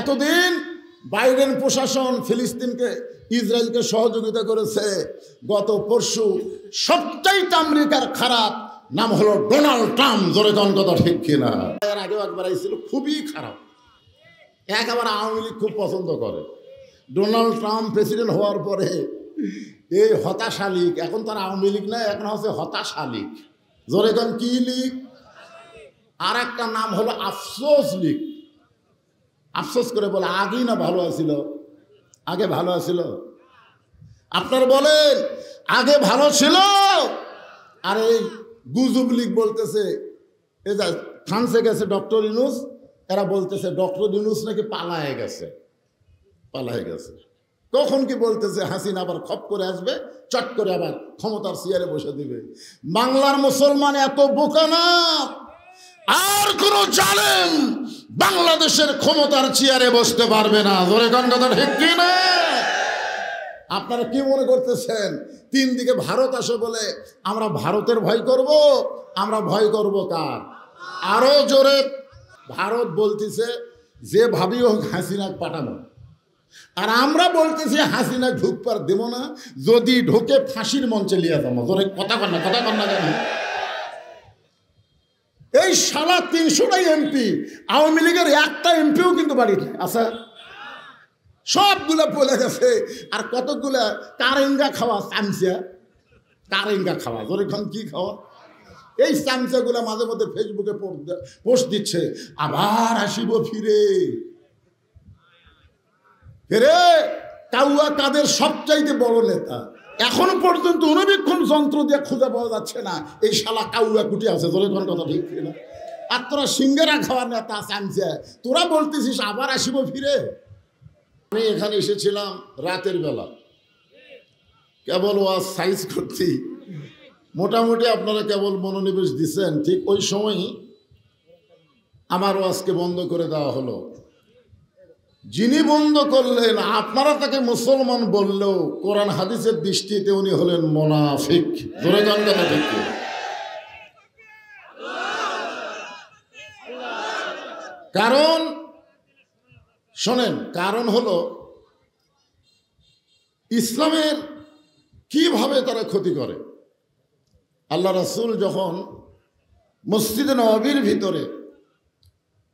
এতদিন বাইডেন প্রশাসন ফিলিস্তিনকে ইসরায়েলকে সহযোগিতা করেছে। গত পরশু সবচাইতে আমেরিকার খারাপ নাম হলো ডোনাল্ড ট্রাম্প। জোরে কোন কথা ঠিক কিনা? এর আগেও একবার আইছিল, খুবই খারাপ। একেবারে আওয়ামী লীগ খুব পছন্দ করে। ডোনাল্ড ট্রাম্প প্রেসিডেন্ট হওয়ার পরে এই হতাশা লীগ, এখন তার আওয়ামী লীগ না, এখন হচ্ছে হতাশা লীগ। জোরে কোন কি লীগ? আর একটা নাম হলো আফসোস লীগ। আফসোস করে বলে আগেই না ভালো আছিল, আগে ভালো আছিল। আপনারা বলেন আগে ভালো ছিল। আর এই গুজব লীগ বলতেছে, এই যে ফ্রান্সে গেছে ডক্টর ইউনূস, এরা বলতেছে ডক্টর ইউনূস নাকি পালায়ে গেছে। কখন কি বলতেছে হাসিনা আবার খপ করে আসবে, চট করে আবার ক্ষমতার চেয়ারে বসে দিবে। বাংলার মুসলমান এত বোকা না, আর কোন জালেম বাংলাদেশের ক্ষমতার চেয়ারে বসতে পারবে না। ধরে কোন কথা ঠিক কি না? আপনারা কি মনে করতেছেন তিন দিকে ভারত আসে বলে আমরা ভারতের ভয় করব? আমরা ভয় করব কার? আরো জোরে ভারত বলতেছে যে ভাবি হোক হাসিনা পাঠানো, আর আমরা বলতেছি হাসিনা ঢুকবার দেব না, যদি ঢোকে ফাঁসির মঞ্চে লিয়ে যাবো। জোরে কথা কর না জানি। এই সারা ৩০০টাই এমপি, আওয়ামী লীগের একটা এমপিও কিন্তু বাড়িতে আছে, সবগুলা বলে গেছে। আর কতগুলা কারেঙ্গা খাওয়া চামচা, কারেঙ্গা খাওয়া। জোরে কি খাওয়া? এই চামচাগুলা মাঝে মধ্যে ফেসবুকে পোস্ট দিচ্ছে, আবার আসিব ফিরে। কাউয়া কাদের সবচাইতে বড় নেতা, এখন পর্যন্ত অনবীক্ষণ যন্ত্র দিয়ে খুঁজে পাওয়া যাচ্ছে না এই শালা কাউয়া কুটি আছে। তোর কোন কথা ঠিক না? আর তোরা সিঙ্গারা খাওয়ার নেতা চামচা, তোরা বলতেছিস আবার আসিব ফিরে। আমি এখানে এসেছিলাম রাতের বেলা, কেবল ওয়াজ সাইজ করছি। মোটামুটি আপনারা কেবল মনোনিবেশ দিচ্ছেন, ঠিক ওই সময়ই আমার ওয়াজকে বন্ধ করে দেওয়া হলো। যিনি বন্ধ করলেন আপনারা তাকে মুসলমান বললেও কোরআন হাদিসের দৃষ্টিতে উনি হলেন মুনাফিক। জোরে গান কথা ঠিক। কারণ শোনেন, কারণ হলো ইসলামের কিভাবে তারা ক্ষতি করে। আল্লাহ রাসূল যখন মসজিদে নববীর ভিতরে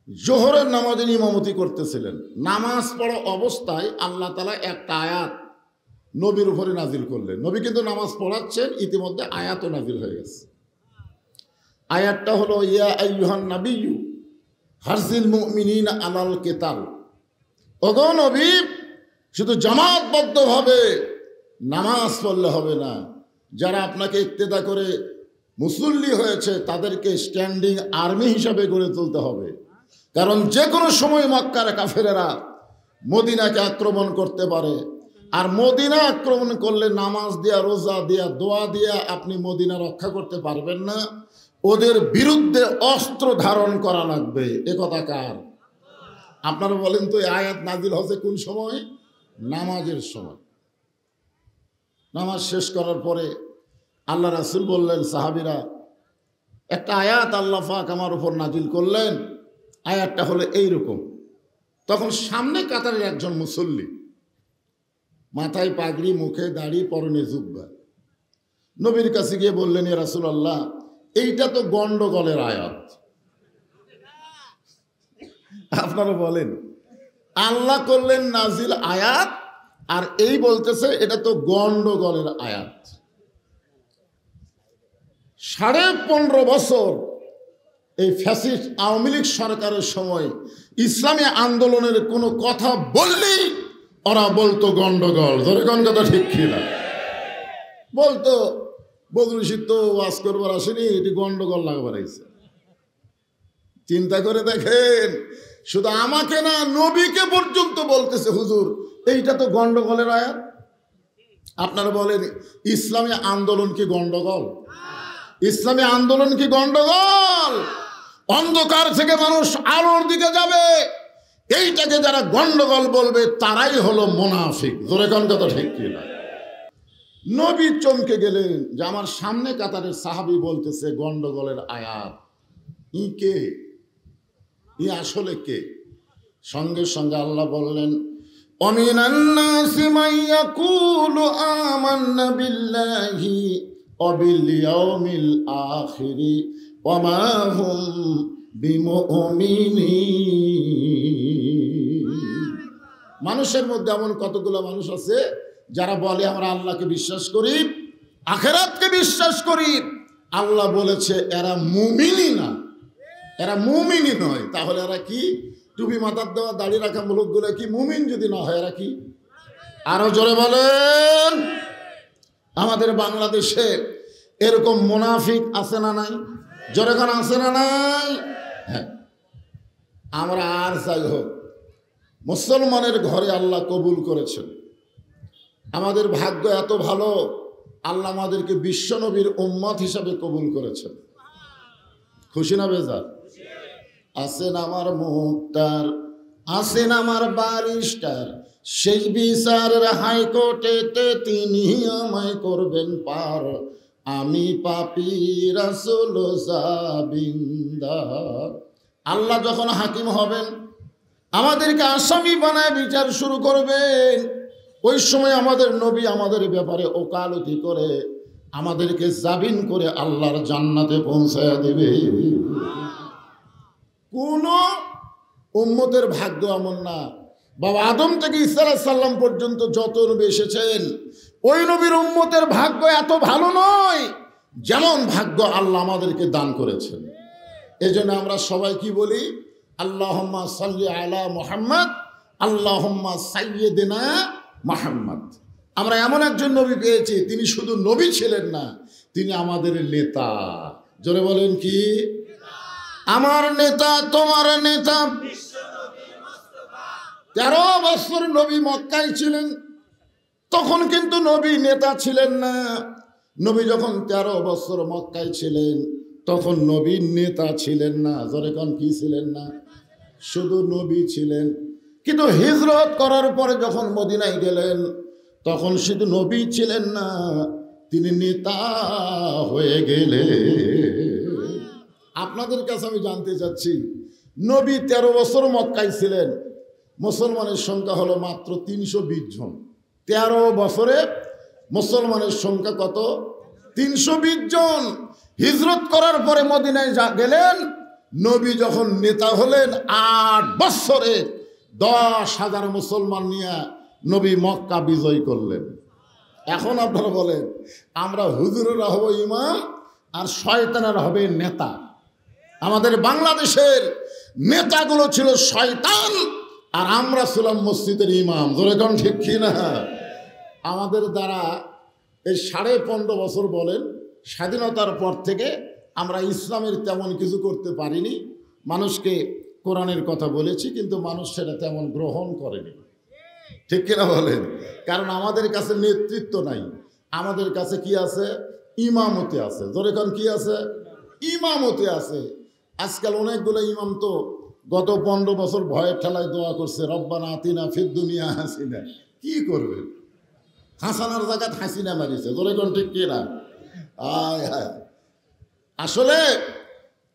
জোহরের নামাজে ইমামতি করতেছিলেন, নামাজ পড়া অবস্থায় আল্লাহ তাআলা একটা আয়াত নবীর উপরে নাজিল করলেন। নবী কিন্তু নামাজ পড়াচ্ছেন, ইতিমধ্যে আয়াতও নাজিল হয়ে গেছে। আয়াতটা হলো ইয়া আইয়ুহান নাবিয়্যু হারজিল মুমিনিনা আলাল কিতাল। ওগো নবী, শুধু জামাতবদ্ধভাবে নামাজ পড়লে হবে না, যারা আপনাকে ইক্তেদা করে মুসল্লি হয়েছে তাদেরকে স্ট্যান্ডিং আর্মি হিসাবে গড়ে তুলতে হবে। কারণ যে কোনো সময় মক্কার কাফেরেরা মদিনাকে আক্রমণ করতে পারে, আর মদিনা আক্রমণ করলে নামাজ দিয়া, রোজা দিয়া, দোয়া দিয়া আপনি মদিনা রক্ষা করতে পারবেন না। ওদের বিরুদ্ধে অস্ত্র ধারণ করা লাগবে। এ কথা কার? আপনারা বলেন তো, এই আয়াত নাজিল হচ্ছে কোন সময়? নামাজের সময়। নামাজ শেষ করার পরে আল্লাহ রাসূল বললেন, সাহাবীরা, একটা আয়াত আল্লাহ পাক আমার উপর নাজিল করলেন, আয়াতটা হলো এইরকম। তখন সামনে কাতারের একজন মুসল্লি, মাথায় পাগড়ি, মুখে দাড়ি, পরনে জুব্বা, নবীর কাছে গিয়ে বললেন, ইয়া রাসূলুল্লাহ, এইটা তো গন্ডগোলের আয়াত। আপনারা বলেন, আল্লাহ করলেন নাজিল আয়াত, আর এই বলতেছে এটা তো গন্ডগোলের আয়াত। 15.5 বছর এই ফ্যাসিস্ট আওয়ামী লীগ সরকারের সময় ইসলামী আন্দোলনের কোনো কথা বললেই ওরা বলতো গন্ডগোল। ধরে কোন কথা ঠিক কিনা? বলতো বদরুল শীত তো ওয়াজ করবার আসেনি, এটি গন্ডগোল লাগবার আইছে। চিন্তা করে দেখেন, শুধু আমাকে না, নবীকে পর্যন্ত বলতেছে, হুজুর এইটা তো গন্ডগোলের আয়াত। আপনারা বলেন, ইসলামী আন্দোলন কি গন্ডগোল? ইসলামী আন্দোলন কি গন্ডগোল? অন্ধকার থেকে মানুষ আলোর দিকে যাবে, এইটাকে যারা গন্ডগোল বলবে তারাই হলো মুনাফিক। জোরে কোন কথা ঠিক কিনা? নবী চমকে গেলেন যে আমার সামনে কাতারের সাহাবী বলতেছে গন্ডগোলের আয়াত। ই কে? ই আসলে কে? সঙ্গে সঙ্গে আল্লাহ বললেন ওয়ামিনান নাসি মান ইয়াকুলু আমান্না বিল্লাহি ওয়া বিল ইয়াউমিল আখিরি ওয়া মা হুম বিমুমিনিন। মানুষের মধ্যে এমন কতগুলো মানুষ আছে যারা বলে আমরা আল্লাহকে বিশ্বাস করি, আখিরাতকে বিশ্বাস করি, আল্লাহ বলেছে এরা মুমিনই না, এরা মুমিনই নয়। তাহলে এরা কি? টুপি মাথার দেওয়া দাড়ি রাখা লোকগুলো কি মুমিন যদি না হয় এরা কি? আরো জোরে বলেন। আমাদের বাংলাদেশে এরকম মুনাফিক আছে না নাই? জোরে কোন আছে না নাই? হ্যাঁ, আমরা আর যাই হোক মুসলমানের ঘরে আল্লাহ কবুল করেছেন। আমাদের ভাগ্য এত ভালো, আল্লাহ আমাদেরকে বিশ্বনবীর উম্মত হিসাবে কবুল করেছেন। খুশি না বেজার? আছেন আমার মুক্তার, আছেন আমার বারিস্টার, সেই বিচারের হাইকোর্টেতে তিনি আমায় করবেন পার। আমি পাপী রাসূল জাবিন্দার। আল্লাহ যখন হাকিম হবেন, আমাদেরকে আসামি বানায় বিচার শুরু করবেন, ওই সময় আমাদের নবী আমাদের ব্যাপারে ওকালতি করে আমাদেরকে জামিন করে আল্লাহর জান্নাতে পৌঁছায় দেবে। কোন উম্মতের ভাগ্য এমন না। বাবা আদম থেকে ঈসা আলাইহিস সালাম পর্যন্ত যত নবী এসেছেন, ওই নবীর উম্মতের ভাগ্য এত ভালো নয় যেমন ভাগ্য আল্লাহ আমাদেরকে দান করেছেন। এজন্য আমরা সবাই কি বলি? আল্লাহুম্মা সাল্লি আলা মুহাম্মদ, আল্লাহুম্মা সাইয়্যিদিনা মুহাম্মদ। আমরা এমন একজন নবী পেয়েছি, তিনি শুধু নবী ছিলেন না, তিনি আমাদের নেতা। জোরে বলেন কি? আমার নেতা, তোমার নেতা। 13 বছর নবী মক্কায় ছিলেন, তখন কিন্তু নবী নেতা ছিলেন না। নবী যখন 13 বছর মক্কায় ছিলেন, তখন নবী নেতা ছিলেন না। জোরে কোন কি ছিলেন না? শুধু নবী ছিলেন। কিন্তু হিজরত করার পরে যখন মদিনায় গেলেন, তখন শুধু নবী ছিলেন না, তিনি নেতা হয়ে গেলেন। আপনাদের কাছে আমি জানতে চাচ্ছি, নবী 13 বছর মক্কায় ছিলেন, মুসলমানের সংখ্যা হলো মাত্র 320 জন। 13 বছরে মুসলমানের সংখ্যা কত? 320 জন। হিজরত করার পরে মদিনায় গেলেন, নবী যখন নেতা হলেন, 8 বছরে 10,000 মুসলমান নিয়ে নবী মক্কা বিজয় করলেন। এখন আপনারা বলেন, আমরা হুজুরেরা হব ইমাম আর শয়তানেরা হবে নেতা। আমাদের বাংলাদেশের নেতাগুলো ছিল শয়তান আর আমরা ছিলাম মসজিদের ইমাম। জোরে কোন ঠিক কি না? আমাদের দ্বারা এই 15.5 বছর বলেন স্বাধীনতার পর থেকে আমরা ইসলামের তেমন কিছু করতে পারিনি। মানুষকে কোরআনের কথা বলেছি, কিন্তু মানুষ সেটা তেমন গ্রহণ করেনি। ঠিক কিনা বলেন? কারণ আমাদের কাছে নেতৃত্ব নাই, আমাদের কাছে কি আছে? ইমামতি আছে। জোরে কোন কি আছে? ইমামতি আছে। আজকাল অনেকগুলো ইমাম তো গত 15 বছর ভয়ের ঠেলায় দোয়া করছে, রব্বানা আতিনা ফিদ দুনিয়া হাসিনা। কি করবে? হাসানার জায়গায় হাসিনা মারিছে। জোরে কোন ঠিক কিনা? আয় হায়। আসলে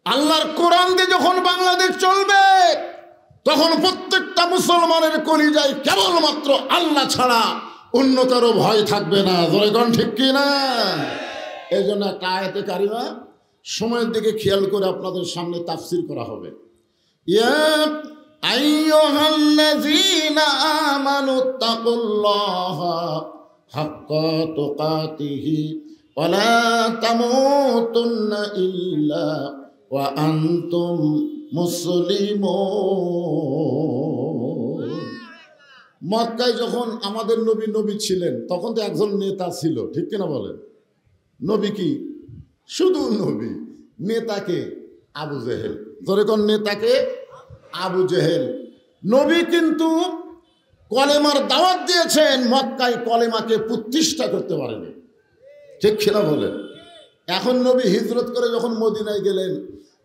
আল্লাহর কোরআন দিয়ে যখন বাংলাদেশ চলবে, তখন প্রত্যেকটা মুসলমানের কলিজায় কেবলমাত্র আল্লাহ ছাড়া অন্য কারো ভয় থাকবে না। জোরে কোন ঠিক কিনা? এই জন্য একটা আয়াতে কারিমা সময়ের দিকে খেয়াল করে আপনাদের সামনে তাফসির করা হবে। ইয়া আইয়ুহাল্লাযীনা আমানুত্তাকুল্লাহা হাক্কা তুকাতিহি ওয়া লা তামুতুন্না ইল্লা ওয়া আনতুম মুসলিমুন। মক্কায় যখন আমাদের নবী ছিলেন, তখন তো একজন নেতা ছিল। ঠিক কিনা বলেন? নবী কি? শুধু নবী। নেতাকে আবু জেহেল। ধরে কোন নেতাকে? আবু জেহেল। নবী কিন্তু কলেমার দাওয়াত দিয়েছেন, মক্কায় কলেমাকে প্রতিষ্ঠা করতে পারেনি। ঠিক কিনা বলেন? এখন নবী হিজরত করে যখন মদিনায় গেলেন,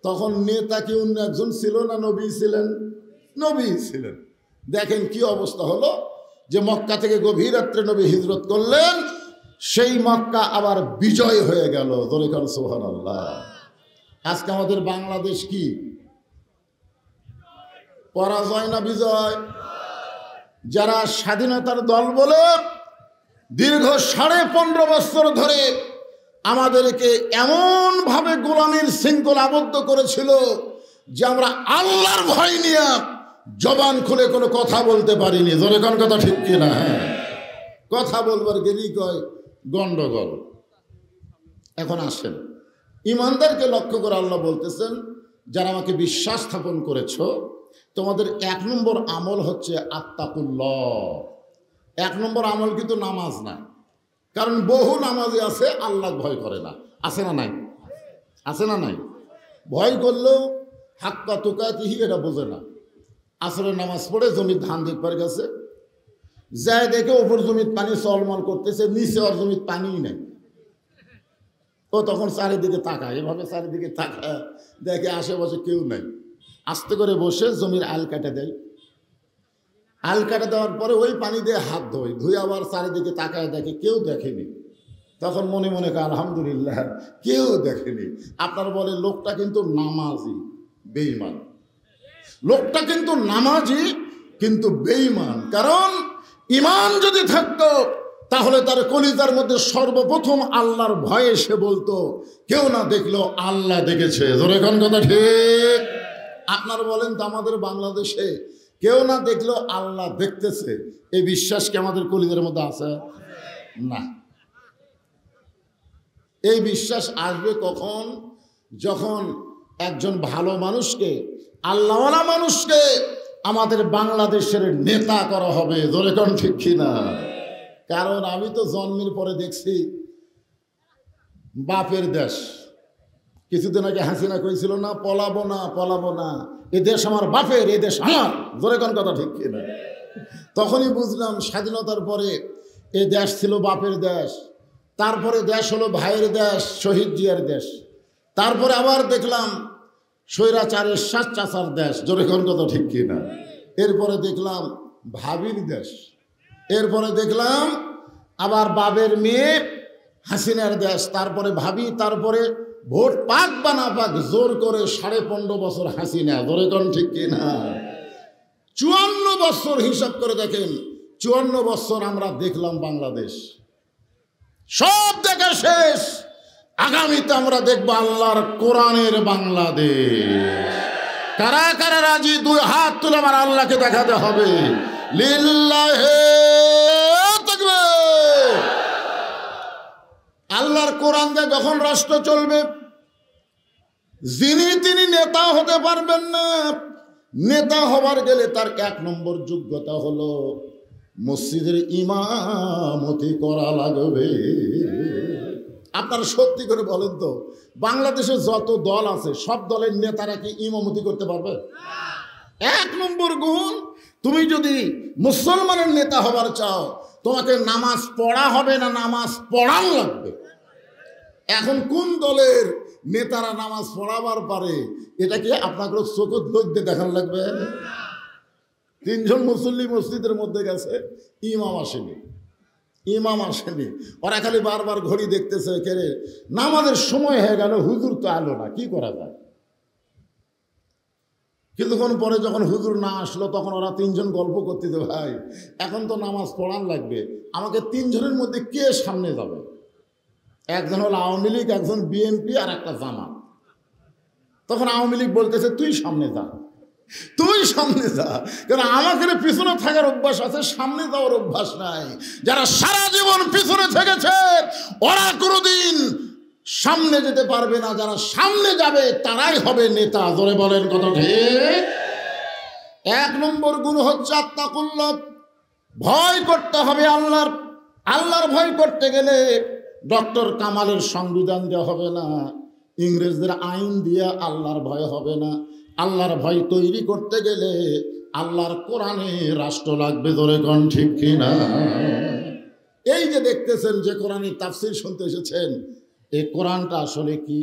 তখন নেতা কি অন্য একজন ছিল না নবী ছিলেন? নবী ছিলেন। দেখেন কি অবস্থা হলো, যে মক্কা থেকে গভীর রাত্রে নবী হিজরত করলেন, সেই মক্কা আবার বিজয় হয়ে গেল। ধরে কারণ সুবহানাল্লাহ। আজকে আমাদের বাংলাদেশ কি? পরাজয় না বিজয়? যারা স্বাধীনতার দল বলে দীর্ঘ 15.5 বছর ধরে আমাদেরকে এমনভাবে গোলামির শৃঙ্খল আবদ্ধ করেছিল যে আমরা আল্লাহর ভয় নিয়ে জবান খুলে কোনো কথা বলতে পারিনি। জোরে কোন কথা ঠিক কিনা? হ্যাঁ, কথা বলবার গেলেই কয় গন্ডগোল। এখন আসেন, ইমানদারকে লক্ষ্য করে আল্লাহ বলতেছেন, যারা আমাকে বিশ্বাস স্থাপন করেছ, তোমাদের 1 নম্বর আমল হচ্ছে আত্তাকুল্লাহ। 1 নম্বর আমল কিন্তু নামাজ না, কারণ বহু নামাজি আছে আল্লাহ ভয় করে না। আছে না নাই? আছে না নাই? ভয় করলেও হাক্কা তুকাতিহি এটা বোঝে না। আসরের নামাজ পড়ে জমির ধান দেখবার গেছে, যায় দেখে ওপর জমির পানি চলমল করতেছে, নিচে ওর জমির পানিই নাই। ও তখন চারিদিকে তাকায়, এভাবে চারিদিকে তাকায়, দেখে আশেপাশে কেউ নাই। আস্তে করে বসে জমির আল কাটে দেয়। আল কাটে দেওয়ার পরে ওই পানি দিয়ে হাত ধুয়ে আবার চারিদিকে তাকায়, দেখে কেউ দেখেনি। তখন মনে মনে কয় আলহামদুলিল্লাহ, কেউ দেখেনি। আপনার বলে লোকটা কিন্তু নামাজি বেঈমান, লোকটা কিন্তু নামাজি কিন্তু বেঈমান। কারণ ঈমান যদি থাকতো তাহলে তার কলিজার মধ্যে সর্বপ্রথম আল্লাহর ভয়ে সে বলতো, কেউ না দেখলো আল্লাহ দেখেছে। জোরে কোন কথা ঠিক? আপনার বলেন তো, আমাদের বাংলাদেশে কেউ না দেখলো আল্লাহ দেখতেছে, এই বিশ্বাস কি আমাদের কলিজার মধ্যে আছে? না। এই বিশ্বাস আসবে কখন? যখন একজন ভালো মানুষকে, আল্লাহওয়ালা মানুষকে আমাদের বাংলাদেশের নেতা করা হবে। জোরে কোন ঠিক কিনা? কারণ আমি তো জন্মের পরে দেখছি বাপের দেশ। কিছুদিন আগে হাসিনা কইছিল না, পলাবো না পলাবো না, এ দেশ আমার বাপের, এ দেশ আমার। জোরে কোন কথা ঠিক কিনা? তখনই বুঝলাম স্বাধীনতার পরে এ দেশ ছিল বাপের দেশ, তারপরে দেশ হলো ভাইয়ের দেশ, শহীদ জিয়ার দেশ, তারপরে আবার দেখলাম স্বৈরাচারের চাচার দেশ। জোরে কোন কথা ঠিক কিনা? এরপরে দেখলাম ভাবির দেশ, এরপরে দেখলাম আবার বাবের মেয়ে হাসিনার দেশ, তারপরে ভাবি, তারপরে ভোট পাক বা না পাক জোর করে 15.5 বছর হাসিনা। জোরে কোন ঠিক কিনা? 54 বছর হিসাব করে দেখেন, 54 বছর আমরা দেখলাম বাংলাদেশ, সব দেখা শেষ। আগামীতে আমরা দেখবো আল্লাহর কোরআনের বাংলাদেশ। কারা কারা রাজি? 2 হাত তুলে আমার আল্লাহকে দেখাতে হবে। লিল্লাহে তাকবীর। আল্লাহর কোরআন দিয়ে যখন রাষ্ট্র চলবে, যিনি তিনি নেতা হতে পারবেন না। নেতা হবার গেলে তার 1 নম্বর যোগ্যতা হলো মসজিদের ইমামতি করা লাগবে। আপনারা সত্যি করে বলেন তো, বাংলাদেশে যত দল আছে সব দলের নেতারা কি ইমামতি করতে পারবে? 1 নম্বর গুণ, তুমি যদি মুসলমানের নেতা হবার চাও, তোমাকে নামাজ পড়া হবে না, নামাজ পড়ান লাগবে। এখন কোন দলের নেতারা নামাজ পড়াবার পারে, এটা কি আপনাকে চোখত লজ্জে দেখান লাগবে? 3 জন মুসল্লি মসজিদের মধ্যে গেছে, ইমাম আসেনি, ইমাম আসেনি। ওরা খালি বারবার ঘড়ি দেখতেছে, কেরে নামাজের সময় হয়ে গেল, হুজুর তো আলো না, কি করা যায়? কিছুক্ষণ পরে যখন হুজুর না আসলো, তখন ওরা 3 জন গল্প করতেছে, ভাই এখন তো নামাজ পড়ান লাগবে, আমাকে 3 জনের মধ্যে কে সামনে যাবে? একজন হলো আওয়ামী লীগ, একজন বিএনপি, আর একটা জামাত। তখন আওয়ামী লীগ বলতেছে, তুই সামনে যা, তুই সামনে যা, কারণ আমাকে পিছনে থাকার অভ্যাস আছে, সামনে যাওয়ার অভ্যাস নাই। যারা সারা জীবন পিছনে থেকেছে ওরা কোনোদিন সামনে যেতে পারবে না, যারা সামনে যাবে তারাই হবে নেতা। জোরে বলেন কত ঠিক? 1 নম্বর গুণ হচ্ছে আত্তাকুল্লাহ, ভয় করতে হবে আল্লাহর। আল্লাহর ভয় করতে গেলে ডক্টর কামালের সংবিধান দেওয়া হবে না, ইংরেজদের আইন দিয়ে আল্লাহর ভয় হবে না। আল্লাহর ভয় তৈরি করতে গেলে আল্লাহর কোরআনে রাষ্ট্র লাগবে। জোরে কোন ঠিক কিনা? এই যে দেখতেছেন যে কোরআনের তাফসীর শুনতে এসেছেন, এই কোরআনটা আসলে কি?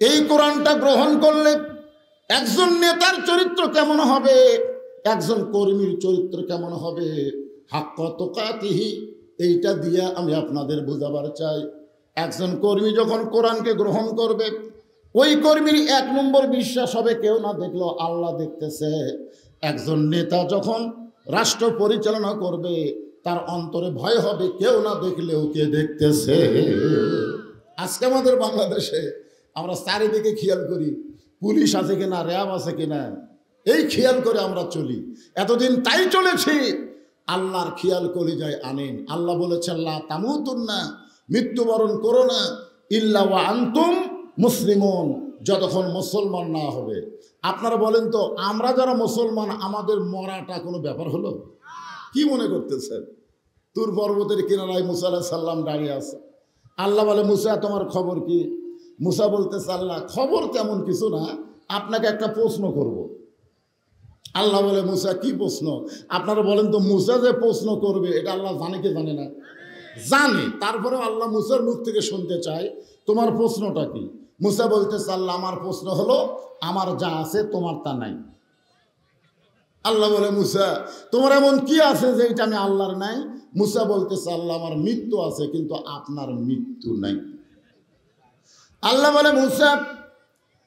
এই কোরআনটা গ্রহণ করলে একজন নেতার চরিত্র কেমন হবে, একজন কর্মীর চরিত্র কেমন হবে, হাক্কা তুকাতিহি, এইটা দিয়ে আমি আপনাদের বোঝাবার চাই। একজন কর্মী যখন কোরআনকে গ্রহণ করবে, ওই কর্মীর 1 নম্বর বিশ্বাস হবে, কেউ না দেখলো আল্লাহ দেখতেছে। একজন নেতা যখন রাষ্ট্র পরিচালনা করবে তার অন্তরে ভয় হবে, কেউ না দেখলেও কে দেখতেছে। আজকে আমাদের বাংলাদেশে আমরা চারিদিকে খেয়াল করি, পুলিশ আছে কিনা, র্যাব আছে কিনা, এই খেয়াল করে আমরা চলি। এতদিন তাই চলেছি। আল্লাহর খেয়াল করে যায় আনেন। আল্লাহ বলেছেন লা তামুতুন্না, মৃত্যুবরণ করো না, ইল্লা ওয়া আনতুম মুসলিমুন, যতক্ষণ মুসলমান না হবে। আপনারা বলেন তো, আমরা যারা মুসলমান আমাদের মরাটা কোনো ব্যাপার হলো? কি মনে করতেছেন? তুর পর্বতের কিনারায় মুসা আলাইহিস সালাম দাঁড়িয়ে আছে। আল্লাহ বলে, মুসা তোমার খবর কি? মুসা বলতেছে, আল্লাহ খবর তেমন কিছু না, আপনাকে একটা প্রশ্ন করব। আল্লাহ বলে, মুসা কি প্রশ্ন? আপনারা বলেন তো, মুসা যে প্রশ্ন করবে এটা আল্লাহ জানে কি জানে না? জানে। তারপরেও আল্লাহ মুসার মুখ থেকে শুনতে চায়, তোমার প্রশ্নটা কি? মুসা বলতেছে, আল্লাহ আমার প্রশ্ন হলো, আমার যা আছে তোমার তা নাই। আল্লাহ বলে, মুসা তোমার এমন কি আছে যে এটা আমি আল্লাহর নাই? মুসা বলতেছে, আল্লাহ আমার মৃত্যু আছে কিন্তু আপনার মৃত্যু নাই। আল্লাহ বলে, মুসা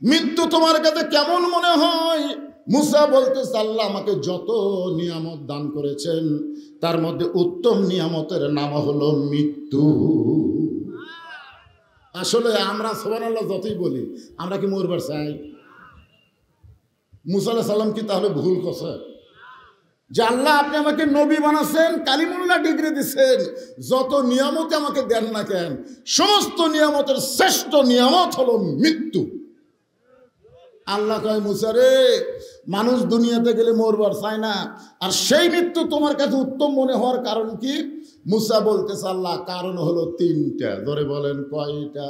মৃত্যু তোমার কাছে কেমন মনে হয়? মুসা বলতেছে, আল্লাহ আমাকে যত নিয়ামত দান করেছেন তার মধ্যে উত্তম নিয়ামতের নাম হলো মৃত্যু। আসলে আমরা সুবহানাল্লাহ যতই বলি, আমরা কি মরবার চাই? মুসা আলাইহিস সালাম কি তাহলে ভুল কথা? যে আল্লাহ আপনি আমাকে নবী বানাচ্ছেন, কালিমুল্লাহ ডিগ্রি দিচ্ছেন, যত নিয়ামত আমাকে দেন না কেন, সমস্ত নিয়ামতের শ্রেষ্ঠ নিয়ামত হলো মৃত্যু। আল্লাহ কয়, মুসা রে, মানুষ দুনিয়াতে গেলে মরবার চায় না, আর সেই মৃত্যু তোমার কাছে উত্তম মনে হওয়ার কারণ কি? মুসা বলতেছে, আল্লাহ কারণ হলো তিনটা। ধরে বলেন কয়টা?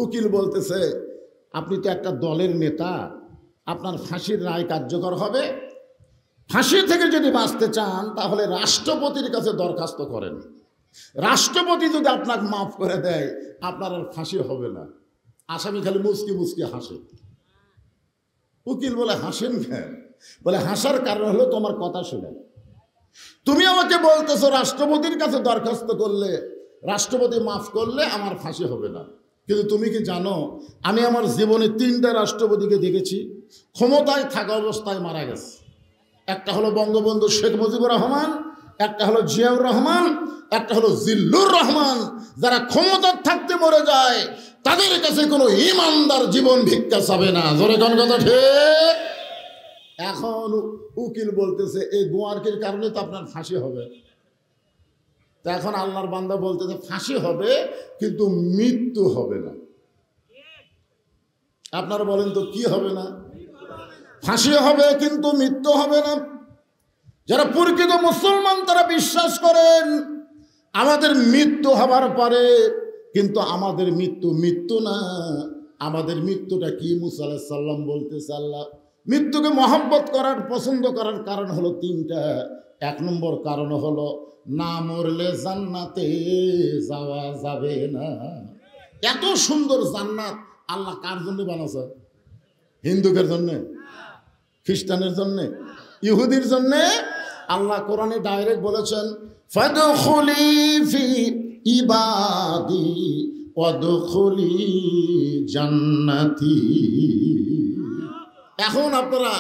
উকিল বলতেছে, আপনি তো একটা দলের নেতা, আপনার ফাঁসির রায় কার্যকর হবে, ফাঁসি থেকে যদি বাঁচতে চান তাহলে রাষ্ট্রপতির কাছে দরখাস্ত করেন, রাষ্ট্রপতি যদি আপনাকে মাফ করে দেয় আপনার আর ফাঁসি হবে না। আসামি খালি মুচকি মুচকি হাসে। উকিল বলে, হাসেন কেন? বলে, হাসার কারণ হলো তোমার কথা শুনে। তুমি আমাকে বলতেছো রাষ্ট্রপতির কাছে দরখাস্ত করলে রাষ্ট্রপতি মাফ করলে আমার ফাঁসি হবে না, কিন্তু তুমি কি জানো আমি আমার জীবনে 3টা রাষ্ট্রপতিকে দেখেছি ক্ষমতায় থাকা অবস্থায় মারা গেছে। একটা হলো বঙ্গবন্ধু শেখ মুজিবুর রহমান, একটা হলো জিয়াউর রহমান, একটা হলো জিল্লুর রহমান। যারা ক্ষমতার থাকতে মরে যায় তাদের কাছে কোনো ইমানদার জীবন ভিক্ষা চাবে না। জোরে কোন কথা ঠিক? এখন উকিল বলতেছে, এই গোয়ারকির কারণে তো আপনার ফাঁসি হবে। তা এখন আল্লাহর বান্দা বলতেছে, ফাঁসি হবে কিন্তু মৃত্যু হবে না। আপনারা বলেন তো কি হবে না? ফাঁসি হবে কিন্তু মৃত্যু হবে না। যারা প্রকৃত মুসলমান তারা বিশ্বাস করেন আমাদের মৃত্যু হবার পরে, কিন্তু আমাদের মৃত্যু না। আমাদের মৃত্যুটা কি? মুসা আলাইহিস সালাম বলতেছে, আল্লাহ মৃত্যুকে মহব্বত করার, পছন্দ করার কারণ হলো 3টা। 1 নম্বর কারণ হলো না মরলে জান্নাতে যাওয়া যাবে না। এত সুন্দর জান্নাত আল্লাহ কার জন্য বানাছে? হিন্দুদের জন্য, খ্রিস্টানের জন্য, ইহুদির জন্য? আল্লাহ কোরআনে ডাইরেক্ট বলেছেন, ফাদখুলি ফি ইবাদি ওয়াদখুলি জান্নাতি। এখন আপনারা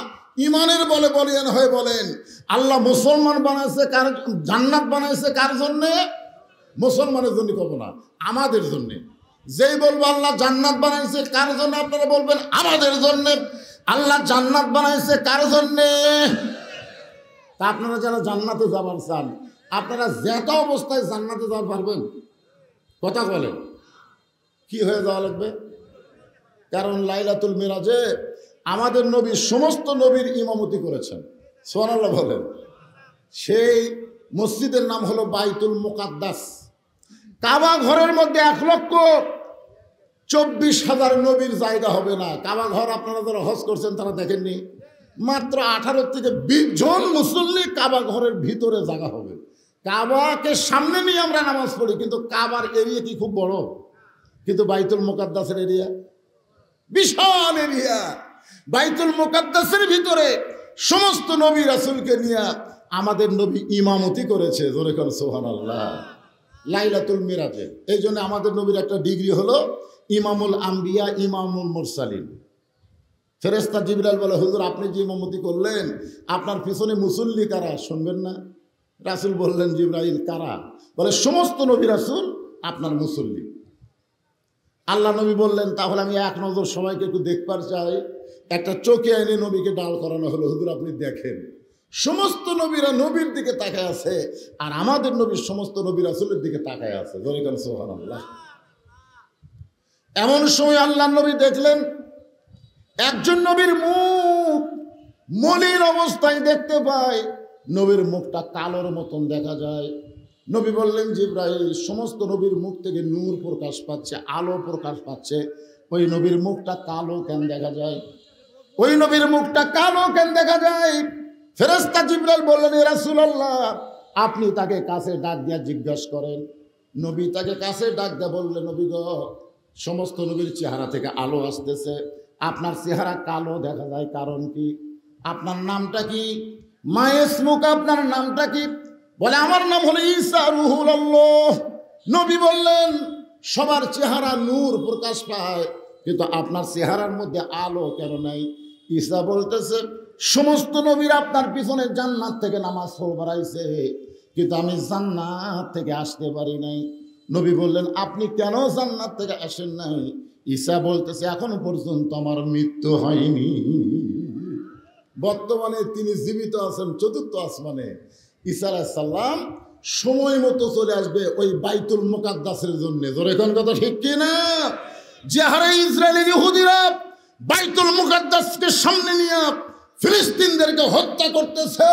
ইমানের বলে বলিয়ান হয়ে বলেন, আল্লাহ মুসলমান বানাইছে কার, জান্নাত বানাইছে কার জন্যে? মুসলমানের জন্য কব না, আমাদের জন্যে। যেই বলবো আল্লাহ জান্নাত বানাইছে কার জন্য, আপনারা বলবেন আমাদের জন্যে। আল্লাহ জান্নাত বানাইছে কার জন্যে? তা আপনারা যারা জান্নাতে যাবার চান, আপনারা যেটা অবস্থায় জান্নাতে যাওয়া পারবেন? কথা বলেন, কি হয়ে যাওয়া লাগবে? কারণ লাইলাতুল মিরাজে আমাদের নবী সমস্ত নবীর ইমামতি করেছেন। সুবহানাল্লাহ বলেন। সেই মসজিদের নাম হলো বাইতুল মুকাদ্দাস। কাবা ঘরের মধ্যে 1,24,000 নবীর জায়গা হবে না। কাবা ঘর আপনারা যারা হজ করছেন তারা দেখেননি, মাত্র 18 থেকে 20 জন মুসল্লি কাবা ঘরের ভিতরে জায়গা হবে। কাবাকে সামনে নিয়ে আমরা নামাজ পড়ি, কিন্তু কাবার এরিয়া কি খুব বড়? কিন্তু বাইতুল মুকাদ্দাসের এরিয়া বিশাল এরিয়া। বাইতুল মুকাদ্দাসের ভিতরে সমস্ত নবী রাসূলকে নিয়ে আমাদের নবী ইমামতি করেছে। জোরে করে সুবহানাল্লাহ। লাইলাতুল মিরাজে এই জন্য আমাদের নবীর একটা ডিগ্রি হলো ইমামুল আম্বিয়া, ইমামুল মুরসালিন। ফেরেশতা জিবরাইল বলে, হুজুর আপনি যে ইমামতি করলেন আপনার পিছনে মুসল্লি কারা, শুনবেন না? রাসূল বললেন, জিবরাইল কারা? বলে, সমস্ত নবী রাসূল আপনার মুসল্লি। আল্লাহ নবী বললেন, তাহলে আমি এক নজর সবাইকে একটু দেখবার চাই। একটা চোখে এনে নবীকে ডাল করানো হলো, হুজুর আপনি দেখেন সমস্ত নবীরা নবীর দিকে তাকায় আছে, আর আমাদের নবীর সমস্ত নবী রাসূলের দিকে তাকায় আছে। জোরে বলেন সুবহানাল্লাহ। এমন সময় আল্লাহ নবী দেখলেন একজন নবীর মুখ মলিন অবস্থায় দেখতে পায়, নবীর মুখটা কালোর মতন দেখা যায়। নবী বললেন, জিবরাইল সমস্ত নবীর মুখ থেকে নূর প্রকাশ পাচ্ছে, আলো প্রকাশ পাচ্ছে, ওই নবীর মুখটা কালো কেন দেখা যায়? ওই নবীর মুখটা কালো কেন দেখা যায়? ফেরেশতা জিবরাইল বললেন, ইয়া রাসূলুল্লাহ আপনি তাকে কাছে ডাক দিয়া জিজ্ঞাসা করেন। নবী তাকে কাছে ডাক দিয়া বললেন, নবী গো, সমস্ত নবীর চেহারা থেকে আলো আসতেছে, আপনার চেহারা কালো দেখা যায়, কারণ কি? আপনার নামটা কি? মা ইসমুক, আপনার নামটা কি? বলে, আমার নাম হলো ঈসা রূহুল্লাহ। নবী বললেন, সবার চেহারা নূর প্রকাশ পায়, কিন্তু আপনার চেহারার মধ্যে আলো কেন নাই? ঈসা বলতেছে, সমস্ত নবীর আপনার পিছনে জান্নাত থেকে নামাজ পড়াইছে, কিন্তু আমি জান্নাত থেকে আসতে পারি নাই। নবী বললেন, আপনি কেন জান্নাত থেকে আসেন নাই? ঈসা বলতেছে, এখনো পর্যন্ত আমার মৃত্যু হয়নি। বর্তমানে তিনি জীবিত আছেন চতুর্থ আসমানে। ঈসা আলাইহিস সালাম সময় মতো চলে আসবে ওই বাইতুল মুকাদ্দাসের জন্য। জোরে কোন কথা ঠিক কি না? যে হারে ইসরায়েলের ইহুদিরা বাইতুল মুকাদ্দাসকে সামনে নিয়ে ফিলিস্তিনদেরকে হত্যা করতেছে,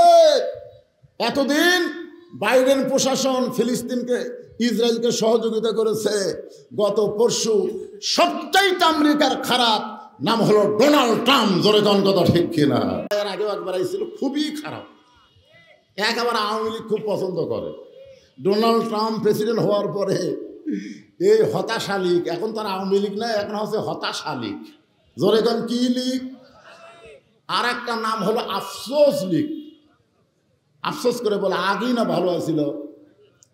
এতদিন বাইডেন প্রশাসন ফিলিস্তিনকে ইসরায়েলকে সহযোগিতা করেছে। গত পরশু সবচাইতে আমেরিকার খারাপ নাম হলো ডোনাল্ড ট্রাম্প। জোরে কোন কথা ঠিক কিনা? এর আগেও একবার আইছিল, খুবই খারাপ, একেবারে আওয়ামী লীগ খুব পছন্দ করে। ডোনাল্ড ট্রাম্প প্রেসিডেন্ট হওয়ার পরে এই হতাশা লীগ, এখন তার আওয়ামী লীগ না, এখন হচ্ছে হতাশা লীগ। জোরে কোন কি লীগ? আর একটা নাম হলো আফসোস লীগ। আফসোস করে বলে, আগেই না ভালো আছিল,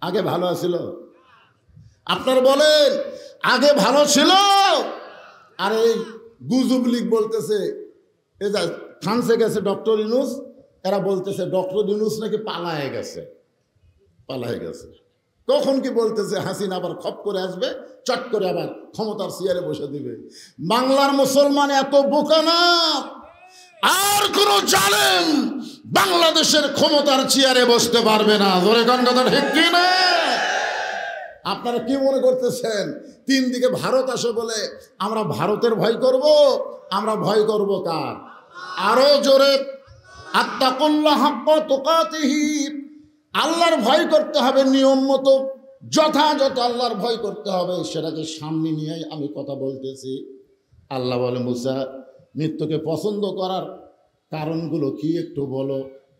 আগে ভালো আছিল। আপনারা বলেন আগে ভালো ছিল? আর এই গুজব লীগ বলতেছে, এই যে ফ্রান্সে গেছে ডক্টর ইউনূস, এরা বলতেছে ডক্টর ইউনূস নাকি পালায়ে গেছে। তখন কি বলতেছে, হাসিনা আবার খপ করে আসবে, চট করে আবার ক্ষমতার চেয়ারে বসে দিবে। বাংলার মুসলমান এত বোকা না, আর কোন জালেম বাংলাদেশের ক্ষমতার চেয়ারে বসতে পারবে না। জোরে কোন কথা ঠিক কি না? আপনারা কি মনে করতেছেন তিন দিকে ভারত আসে বলে আমরা ভারতের ভয় করব? আমরা ভয় করব কার? আরো জোরে, আত্তাকুল্লাহ হাক্কা তুকাতিহি, আল্লাহর ভয় করতে হবে নিয়ম মতো, যথাযথ আল্লাহর ভয় করতে হবে। সেটাকে সামনে নিয়েই আমি কথা বলতেছি। আল্লাহ বলে, মুসা মৃত্যুকে পছন্দ করার কারণগুলো কি একটু বলো।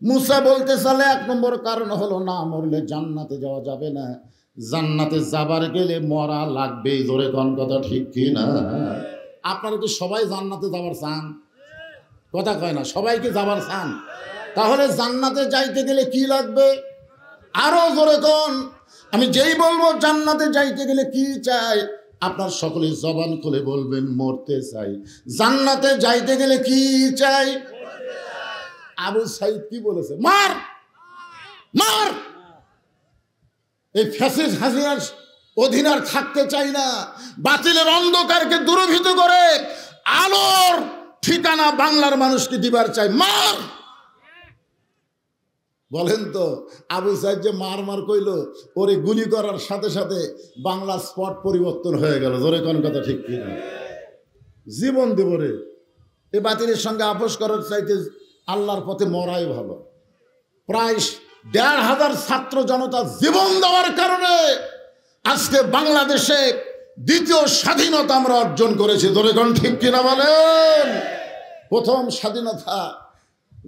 মুসা বলতে চালে এক নম্বর কারণ হলো, না মরলে জান্নাতে যাওয়া যাবে না, জান্নাতে যাবার গেলে মরা লাগবে। জোরে কোন কথা ঠিক কি না? আপনারা কি সবাই জান্নাতে যাবার চান? কথা কয় না, সবাইকে যাবার চান? তাহলে জান্নাতে যাইতে গেলে কি লাগবে? আরো জোরে কোন। আমি যেই বলবো জান্নাতে যাইতে গেলে কি চাই, আপনার সকলে জবান খুলে বলবেন, মরতে চাই। জান্নাতে যাইতে গেলে কি চাই? আবু সাইদ কি বলেছে? মার মার। এই ফ্যাসিস্ট হাসিনার অধীনে থাকতে চাই না, বাতিলের অন্ধকারকে দূরীভূত করে আলোর ঠিকানা বাংলার মানুষকে দিবার চাই। মার। বলেন তো, আবু সাইদ যে মার মার কইল, ওরে গুলি করার সাথে সাথে বাংলা স্পট পরিবর্তন হয়ে গেল। জোরে কোন কথা ঠিক কি না? জীবন দেব রে, এ বাতিলের সঙ্গে আপোষ করার চাইতে আল্লাহর পথে মরাই ভালো। প্রায় ১৫০০ ছাত্র জনতা জীবন দেওয়ার কারণে আজকে বাংলাদেশে দ্বিতীয় স্বাধীনতা আমরা অর্জন করেছি। জোরে কোন ঠিক কিনা বলেন? প্রথম স্বাধীনতা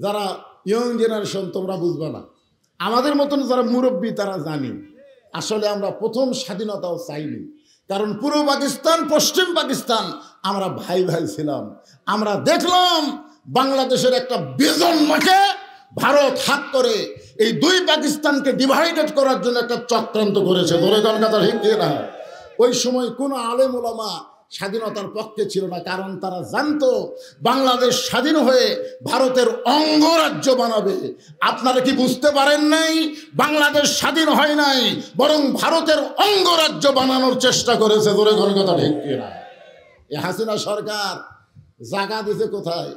যারা ইয়ং জেনারেশন তোমরা বুঝবে না, আমাদের মতন যারা মুরব্বী তারা জানি, আসলে আমরা প্রথম স্বাধীনতাও চাইনি। কারণ পূর্ব পাকিস্তান পশ্চিম পাকিস্তান আমরা ভাই ভাই ছিলাম। আমরা দেখলাম বাংলাদেশের একটা বিজন মাকে ভারত হাত করে এই দুই পাকিস্তানকে ডিভাইডেড করার জন্য একটা চক্রান্ত করেছে। ধরে কোন কথা ঠিক না? ওই সময় কোনো আলেম ওলামা স্বাধীনতার পক্ষে ছিল না, কারণ তারা জানতো বাংলাদেশ স্বাধীন হয়ে ভারতের অঙ্গরাজ্য বানাবে। আপনারা কি বুঝতে পারেন নাই? বাংলাদেশ স্বাধীন হয় নাই, বরং ভারতের অঙ্গরাজ্য বানানোর চেষ্টা করেছে। ধরে কোনো কথা ঠিক কিনা? এ হাসিনা সরকার জায়গা দিছে কোথায়?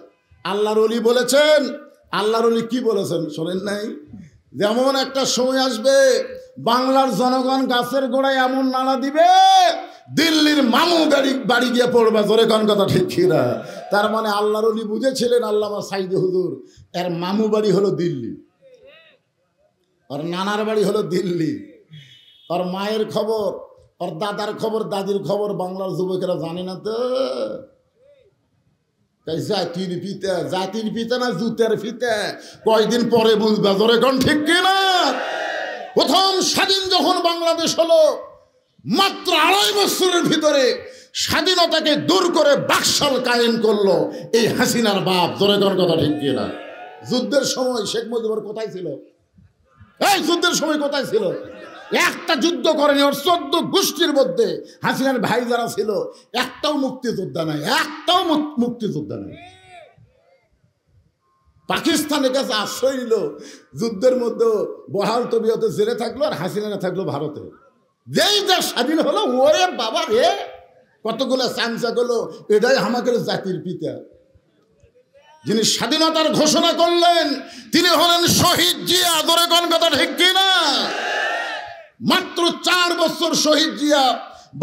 আল্লাহর ওলি বলেছেন। আল্লাহর ওলি কি বলেছেন শোনেন নাই? যেমন একটা সময় আসবে বাংলার জনগণ গাছের গোড়ায় এমন নাড়া দিবে, দিল্লির মামু বাড়ি গিয়ে পড়বে। জোরে কোন কথা ঠিক কিনা? তার মানে আল্লাহর ওলি বুঝেছিলেন, আল্লামা সাইদি হুজুর, এর মামু বাড়ি হলো দিল্লি, আর নানার বাড়ি হলো দিল্লি, আর মায়ের খবর, আর দাদার খবর, দাদির খবর বাংলার যুবকেরা জানে না তো। জাতির পিতা, জাতির পিতা না জুতের পিতা, কয়দিন পরে বুঝবে। জোরে কোন ঠিক কিনা? প্রথম স্বাধীন যখন বাংলাদেশ হলো, মাত্র 2.5 বছরের ভিতরে স্বাধীনতাকে দূর করে বাকশাল কায়েম করলো এই হাসিনার বাপ। জোরে কোন কথা ঠিক কিনা? যুদ্ধের সময় শেখ মুজিবুর কোথায় ছিল? এই যুদ্ধের সময় কোথায় ছিল? একটা যুদ্ধ করেনি। ওর 14 গোষ্ঠীর মধ্যে হাসিনার ভাই যারা ছিল, একটাও মুক্তিযোদ্ধা নাই, একটাও মুক্তিযোদ্ধা নাই। পাকিস্তানের কাছে আশ্রয় নিল, যুদ্ধের মধ্যে বহাল তবিয়তে জেলে থাকলো, আর হাসিনা থাকলো ভারতে। যেই যা স্বাধীন হলো, ওরে বাবা রে, কতগুলো চামচা গেলো। এটাই আমাদের জাতির পিতা। যিনি স্বাধীনতার ঘোষণা করলেন তিনি হলেন শহীদ জিয়া। ধরে কোন কথা ঠিক কিনা? মাত্র 4 বছর শহীদ জিয়া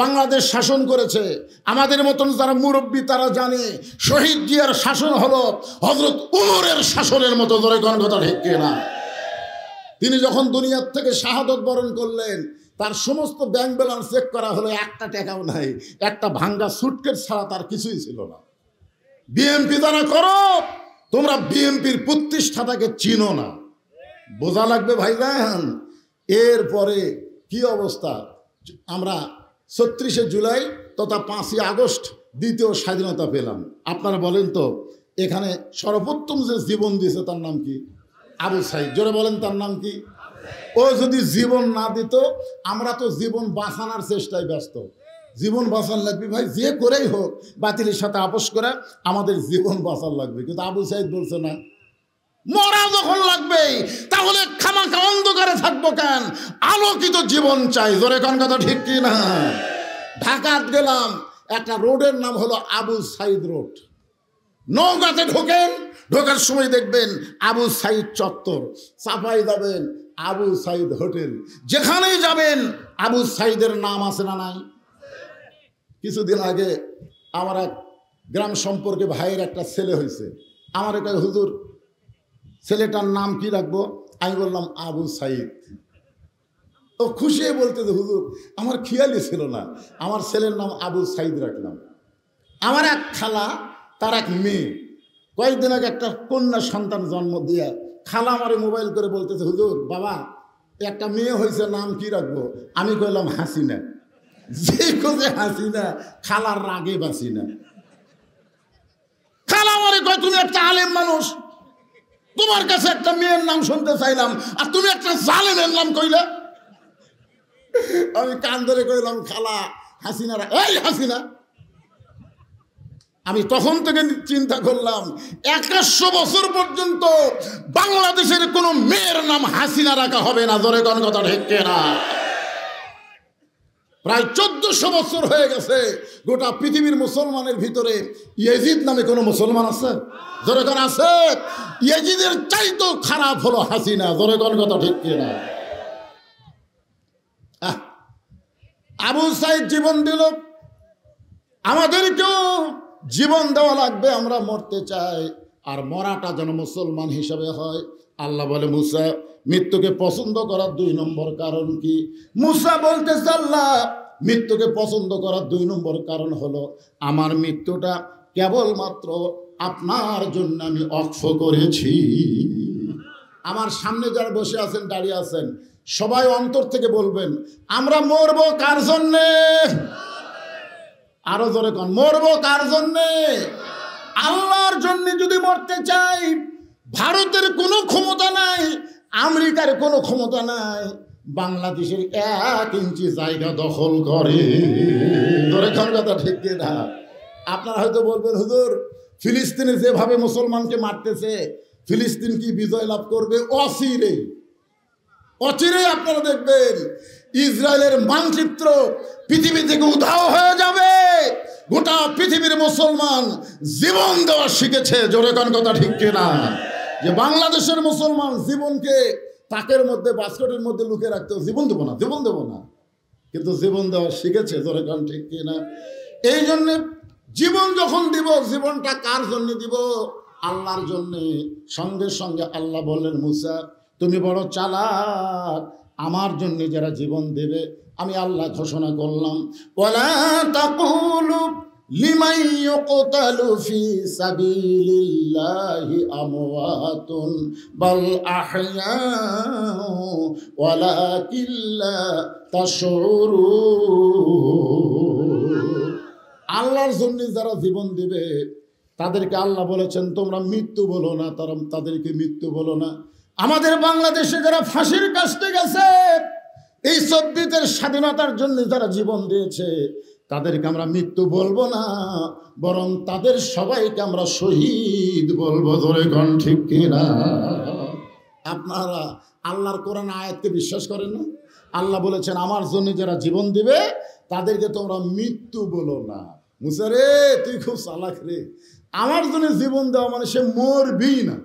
বাংলাদেশ শাসন করেছে। আমাদের মতন যারা মুরব্বী তারা জানে শহীদ জিয়ার শাসন হলো হযরত উমরের শাসনের মতো। ধরে কোন কথা ঠিক কিনা? তিনি যখন দুনিয়ার থেকে শাহাদত বরণ করলেন, তার সমস্ত ব্যাংক ব্যালেন্স চেক করা হলো, একটা টাকাও নাই, একটা ভাঙ্গা সুটকেস ছাড়া তার কিছুই ছিল না। বিএনপি যারা করো, তোমরা বিএনপির প্রতিষ্ঠাতাকে চিনো না, বোঝা লাগবে ভাইজান। এরপরে কি অবস্থা? আমরা 36শে জুলাই তথা 5ই আগস্ট দ্বিতীয় স্বাধীনতা পেলাম। আপনারা বলেন তো, এখানে সর্বোত্তম যে জীবন দিয়েছে তার নাম কি? আবু সাইদ। জোরে বলেন তার নাম কি? ও যদি জীবন না দিত, আমরা তো জীবন বাঁচানোর চেষ্টায় ব্যস্ত। জীবন বাঁচান লাগবে ভাই, যে করেই হোক, বাতিলের সাথে আপোষ করে আমাদের জীবন বাঁচান লাগবে। কিন্তু আবু সাইদ বলছে না, মরা যখন লাগবে তাহলে খামাখা অন্ধকারে থাকবো কেন? আলোকিত জীবন চাই। জোরে কোন কথা ঠিক কি না? ঢাকাত গেলাম, একটা রোডের নাম হলো আবু সাইদ রোড। নওগাঁতে ঢোকেন, ঢোকার সময় দেখবেন আবু সাইদ চত্বর। চাপাই যাবেন আবু সাইদ হোটেল। যেখানেই যাবেন আবু সাইদের নাম আছে না নাই? কিছুদিন আগে আমার এক গ্রাম সম্পর্কে ভাইয়ের একটা ছেলে হয়েছে। আমার একটা হুজুর, ছেলেটার নাম কি রাখবো? আমি বললাম আবু সাইদ। তো খুশি বলতে যে হুজুর, আমার খেয়ালই ছিল না, আমার ছেলের নাম আবু সাইদ রাখলাম। আমার এক খালা, তার এক মেয়ে, কয়েকদিন আগে একটা কন্যা সন্তান জন্ম দিয়ে খালা আমারে মোবাইল করে বলতেছে, হুজুর বাবা একটা মেয়ে হয়েছে, নাম কি রাখবো? আমি কইলাম হাসিনা। যে কোজে হাসিনা, খালার রাগে বাঁচি না। খালা আমারে কয়, তুমি একটা আলেম মানুষ, তোমার কাছে একটা মেয়ের নাম শুনতে চাইলাম, আর তুমি একটা জালেমের নাম কইলে। আমি কান ধরে কইলাম, খালা হাসিনা, এই হাসিনা। আমি তখন থেকে চিন্তা করলাম, 100 বছর পর্যন্ত বাংলাদেশের কোন মেয়ের নাম হাসিনা রাখা হবে না। ধরে কোন কথা ঠিক না? প্রায় 1400 বছর হয়ে গেছে। গোটা পৃথিবীর মুসলমানের ভিতরে ইয়াজিদ নামে কোনো মুসলমান আছে? ধরে কোন আছে? ইয়াজিদের চাইতো খারাপ হলো হাসিনা। ধরে কোন কথা ঠিক না? আবু সাইদ জীবন দিল, আমাদেরকেও জীবন দেওয়া লাগবে। আমরা মরতে চাই, আর মরাটা যেন মুসলমান হিসাবে হয়। আল্লাহ বলে, মুসা মৃত্যুকে পছন্দ করার 2 নম্বর কারণ কি? মুসা বলতেছে, আল্লাহ মৃত্যুকে পছন্দ করার 2 নম্বর কারণ হলো, আমার মৃত্যুটা কেবলমাত্র আপনার জন্য আমি অক্ষ করেছি। আমার সামনে যারা বসে আছেন, দাঁড়িয়ে আছেন, সবাই অন্তর থেকে বলবেন, আমরা মরবো কার জন্যে? আরো জোরে কোন, মরবো কার জন্যে? আল্লাহর জন্য। যদি মরতে চাই, ভারতের কোনো ক্ষমতা নাই, আমেরিকার কোনো ক্ষমতা নাই বাংলাদেশের 1 ইঞ্চি জায়গা দখল করে। ধরে এখন কথা ঠিক কিনা? আপনারা হয়তো বলবেন হুজুর ফিলিস্তিনে যেভাবে মুসলমানকে মারতেছে ফিলিস্তিন কি বিজয় লাভ করবে? অচিরেই অচিরেই আপনারা দেখবেন ইসরায়েলের মানচিত্র পৃথিবী থেকে উধাও হয়ে যাবে। গোটা পৃথিবীর মুসলমান জীবন দেওয়া শিখেছে। জোরে কোন কথা ঠিক কিনা? যে বাংলাদেশের মুসলমান জীবনকে তাকের মধ্যে বাস্কেটের মধ্যে লুকিয়ে রাখতে, জীবন দেবো না, জীবন দেবো না, কিন্তু জীবন দেওয়া শিখেছে। জোরে কোন ঠিক কিনা? এই জন্যে জীবন যখন দিব, জীবনটা কার জন্য দিব? আল্লাহর জন্য। সঙ্গে সঙ্গে আল্লাহ বললেন, মুসা তুমি বড় চালাক, আমার জন্য যারা জীবন দেবে আমি আল্লাহ ঘোষণা করলাম, ওয়ালা তাকুলু লিমান ইউকতালু ফি সাবিলিল্লাহি আমওয়াতুন বাল আহইয়াউ ওয়ালাকিন লা তাশউরুন। আল্লাহর জন্য যারা জীবন দিবে তাদেরকে আল্লাহ বলেছেন তোমরা মৃত্যু বলো না, তাদেরকে মৃত্যু বলো না। আমাদের বাংলাদেশে যারা ফাঁসির কাস্টে গেছে, এই 24 স্বাধীনতার জন্য যারা জীবন দিয়েছে তাদেরকে আমরা মৃত্যু বলবো না, বরং তাদের সবাইকে আমরা শহীদ বলবো। ধরে কোন ঠিক কিনা? আপনারা আল্লাহর কোরআন আয়াতকে বিশ্বাস করেন না? আল্লাহ বলেছেন আমার জন্য যারা জীবন দিবে তাদেরকে তোমরা মৃত্যু বলো না। মুসা রে তুই খুব চালাক রে, আমার জন্য জীবন দেওয়া মানে সে মরবি না,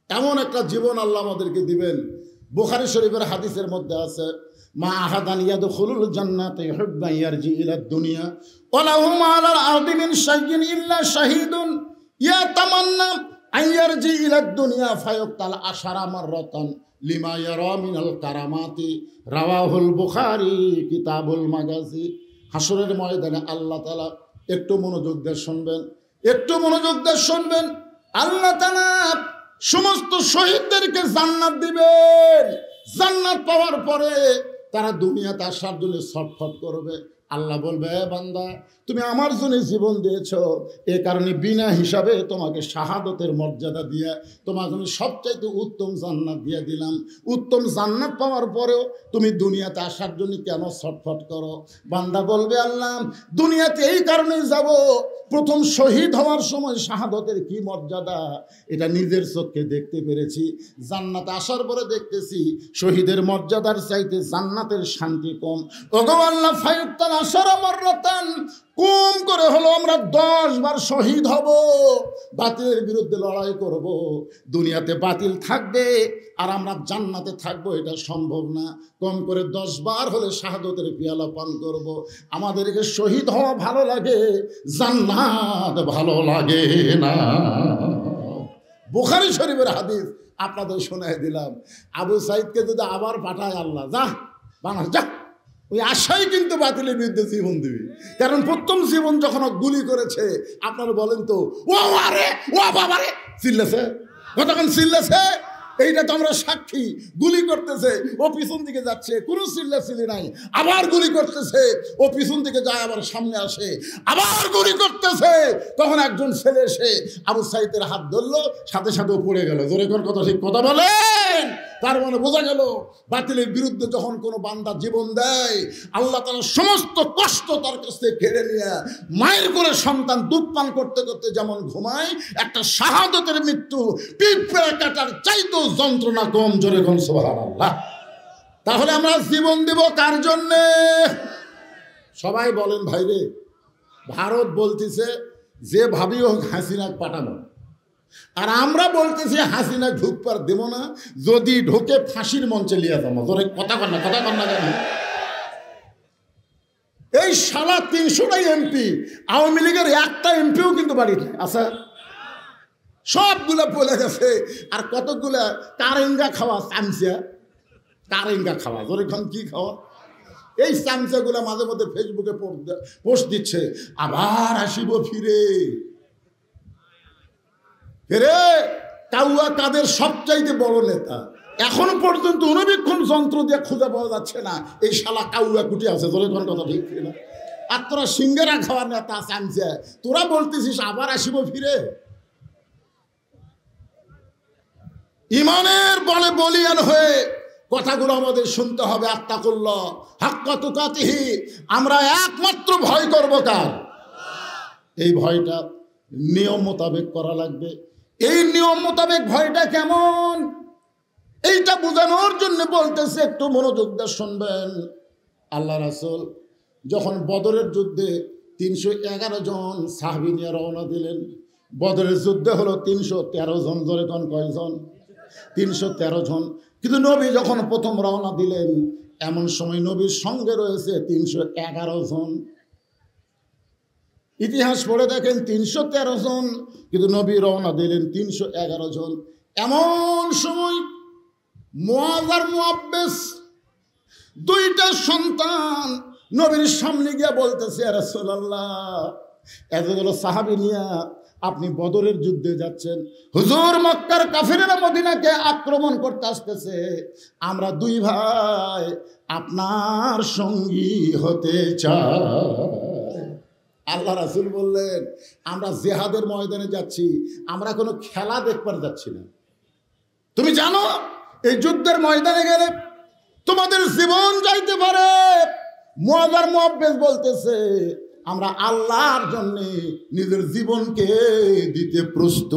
এমন একটা জীবন আল্লাহ আমাদেরকে দিবেন। বুখারী শরীফের হাদিসের মধ্যে আছে, মা আহাদান ইয়াদখুলুল জান্নাতা ইউহিব্বু ইয়ারজি ইলা দুনিয়া ওয়া লাহু মা আলাল আরদি মিন শাইইন ইল্লা শাহীদুন ইয়াতামান্না আন ইয়ারজি ইলা দুনিয়া ফায়ুক্তাল আশারা মাররাতান লিমা ইয়ারা মিনাল কারামাতি। রাওয়াহুল বুখারী কিতাবুল মাগাজি। হাসরের ময়দানে আল্লাহ তাআলা, একটু মনোযোগ দিয়ে শুনবেন, একটু মনোযোগ দিয়ে শুনবেন, আল্লাহ তাআলা সমস্ত শহীদদেরকে জান্নাত দিবেন। জান্নাত পাওয়ার পরে তারা দুনিয়াতে আসার জন্য ছটফট করবে। আল্লাহ বলবে, বান্দা তুমি আমার জন্য জীবন দিয়েছ, এ কারণে বিনা হিসাবে তোমাকে শাহাদতের মর্যাদা দিয়ে তোমার জন্য সবচাইতে উত্তম জান্নাত দিয়ে দিলাম। উত্তম জান্নাত পাওয়ার পরেও তুমি দুনিয়াতে আসার জন্য কেন ছটফট করো? বান্দা বলবে, আল্লাহ দুনিয়াতে এই কারণেই যাব, প্রথম শহীদ হওয়ার সময় শাহাদতের কি মর্যাদা এটা নিজের চোখে দেখতে পেরেছি। জান্নাতে আসার পরে দেখতেছি শহীদের মর্যাদার চাইতে জান্নাতের শান্তি কম। ওগো আল্লাহ ফায়ুক্তাল আশারা মাররাতান, কম করে হলো আমরা 10 বার শহীদ হব, বাতিলের বিরুদ্ধে লড়াই করব। দুনিয়াতে বাতিল থাকবে আর আমরা জান্নাতে থাকবো, এটা সম্ভব না। কম করে 10 বার হলে শাহাদতের পেয়ালা পান করব। আমাদেরকে শহীদ হওয়া ভালো লাগে, জান্নাত ভালো লাগে না। বুখারী শরীফের হাদিস আপনাদের শোনায় দিলাম। আবু সাইদকে যদি আবার পাঠায় আল্লাহ, যা বাংলাদেশ যা, ওই আশাই কিন্তু বাতিলের বিরুদ্ধে জীবন দিবি। কারণ প্রথম জীবন যখন গুলি করেছে, আপনারা বলেন তো, ও আরে ও বাবারে চিল্লেছে, কতক্ষণ চিল্লেছে, এইটা তো আমরা সাক্ষী। গুলি করতেছে, ও পিছন দিকে যাচ্ছে, কোনো চিল্লাচিল্লি নাই। আবার গুলি করতেছে, ও পিছন দিকে যায়, আবার সামনে আসে, আবার গুলি করতেছে। তখন একজন ছেলে এসে আবু সাইদের হাত ধরলো, সাথে সাথে পড়ে গেল। জোরে কোন কথা ঠিক কথা বলেন? তার মানে বোঝা গেল বাতিলের বিরুদ্ধে যখন কোনো বান্দা জীবন দেয়, আল্লাহ তাআলা সমস্ত কষ্ট তার কাছ থেকে কেড়ে নিয়ে, মায়ের করে সন্তান দুধ পান করতে করতে যেমন ঘুমায়, একটা শাহাদতের মৃত্যু পিঁপড়ে কাটার চাইতেও যন্ত্রণা কম। জোরে কোন সুবহানাল্লাহ। তাহলে আমরা জীবন দিব কার জন্যে? সবাই বলেন ভাইরে, ভারত বলতেছে যে ভাবি হোক হাসিনা পাঠানো, আর আমরা বলতেছি হাসিনা ঢুকবার দেব না, যদি ঢোকে ফাঁসির মঞ্চে লিয়ে যাবো। ধরে কথা কর না, কথা কর না কেন? এই সারা 300টাই এমপি, আওয়ামী লীগের একটা এমপিও কিন্তু বাড়িতে আছে, সবগুলা বলে গেছে। আর কতগুলা কারেঙ্গা খাওয়া চামচা, কারেঙ্গা খাওয়া, ধরে কি খাওয়া, এই চামচাগুলা মাঝে মধ্যে ফেসবুকে পোস্ট দিচ্ছে, আবার আসিব ফিরে। রে কাউয়া কাদের সবচাইতে বড় নেতা, এখনো পর্যন্ত অনুবীক্ষণ যন্ত্র দিয়ে খুঁজে পাওয়া যাচ্ছে না এই শালা কাউয়া কুটি আছে। তোর কোন কথা ঠিক না? আর তোরা সিঙ্গারা খাওয়ার নেতা চামচা, তোরা বলতেছিস আবার আসিব ফিরে। ইমানের বলে বলিয়ান হয়ে কথাগুলো আমাদের শুনতে হবে। আত্তাকুল্লাহ হাক্কা তুকাতিহি, আমরা একমাত্র ভয় করব কার? এই ভয়টা নিয়ম মোতাবেক করা লাগবে। এই নিয়ম মোতাবেক ভয়টা কেমন, এইটা বোঝানোর জন্য বলতেছে, একটু মনোযোগ দিয়ে শুনবেন। আল্লাহ রাসূল যখন বদরের যুদ্ধে 311 জন সাহাবী নিয়ে রওনা দিলেন, বদরের যুদ্ধে হলো 313 জন, জোরে কোন কয়জন? 313 জন। কিন্তু নবী যখন প্রথম রওনা দিলেন, এমন সময় নবীর সঙ্গে রয়েছে 311 জন। ইতিহাস পড়ে দেখেন 313 জন, কিন্তু নবী রওনা দিলেন 311 জন। এমন সময় মুআয আর মুআব্বিস, দুইটা সন্তান নবীর সামনে গিয়ে বলতেছে, ইয়া রাসূলুল্লাহ, এতগুলো সাহাবী নিয়ে আপনি বদরের যুদ্ধে যাচ্ছেন, হুজুর মক্কার কাফিররা মদিনাকে আক্রমণ করতে আসতেছে, আমরা দুই ভাই আপনার সঙ্গী হতে চাই। আল্লাহ রাসূল বললেন, আমরা জিহাদের ময়দানে যাচ্ছি, আমরা কোনো খেলা দেখবার যাচ্ছি না। তুমি জানো এই যুদ্ধের ময়দানে গেলে তোমাদের জীবন যাইতে পারে। মুআয আর মুআব্বিস বলতেছে, আমরা আল্লাহর জন্য নিজের জীবনকে দিতে প্রস্তুত।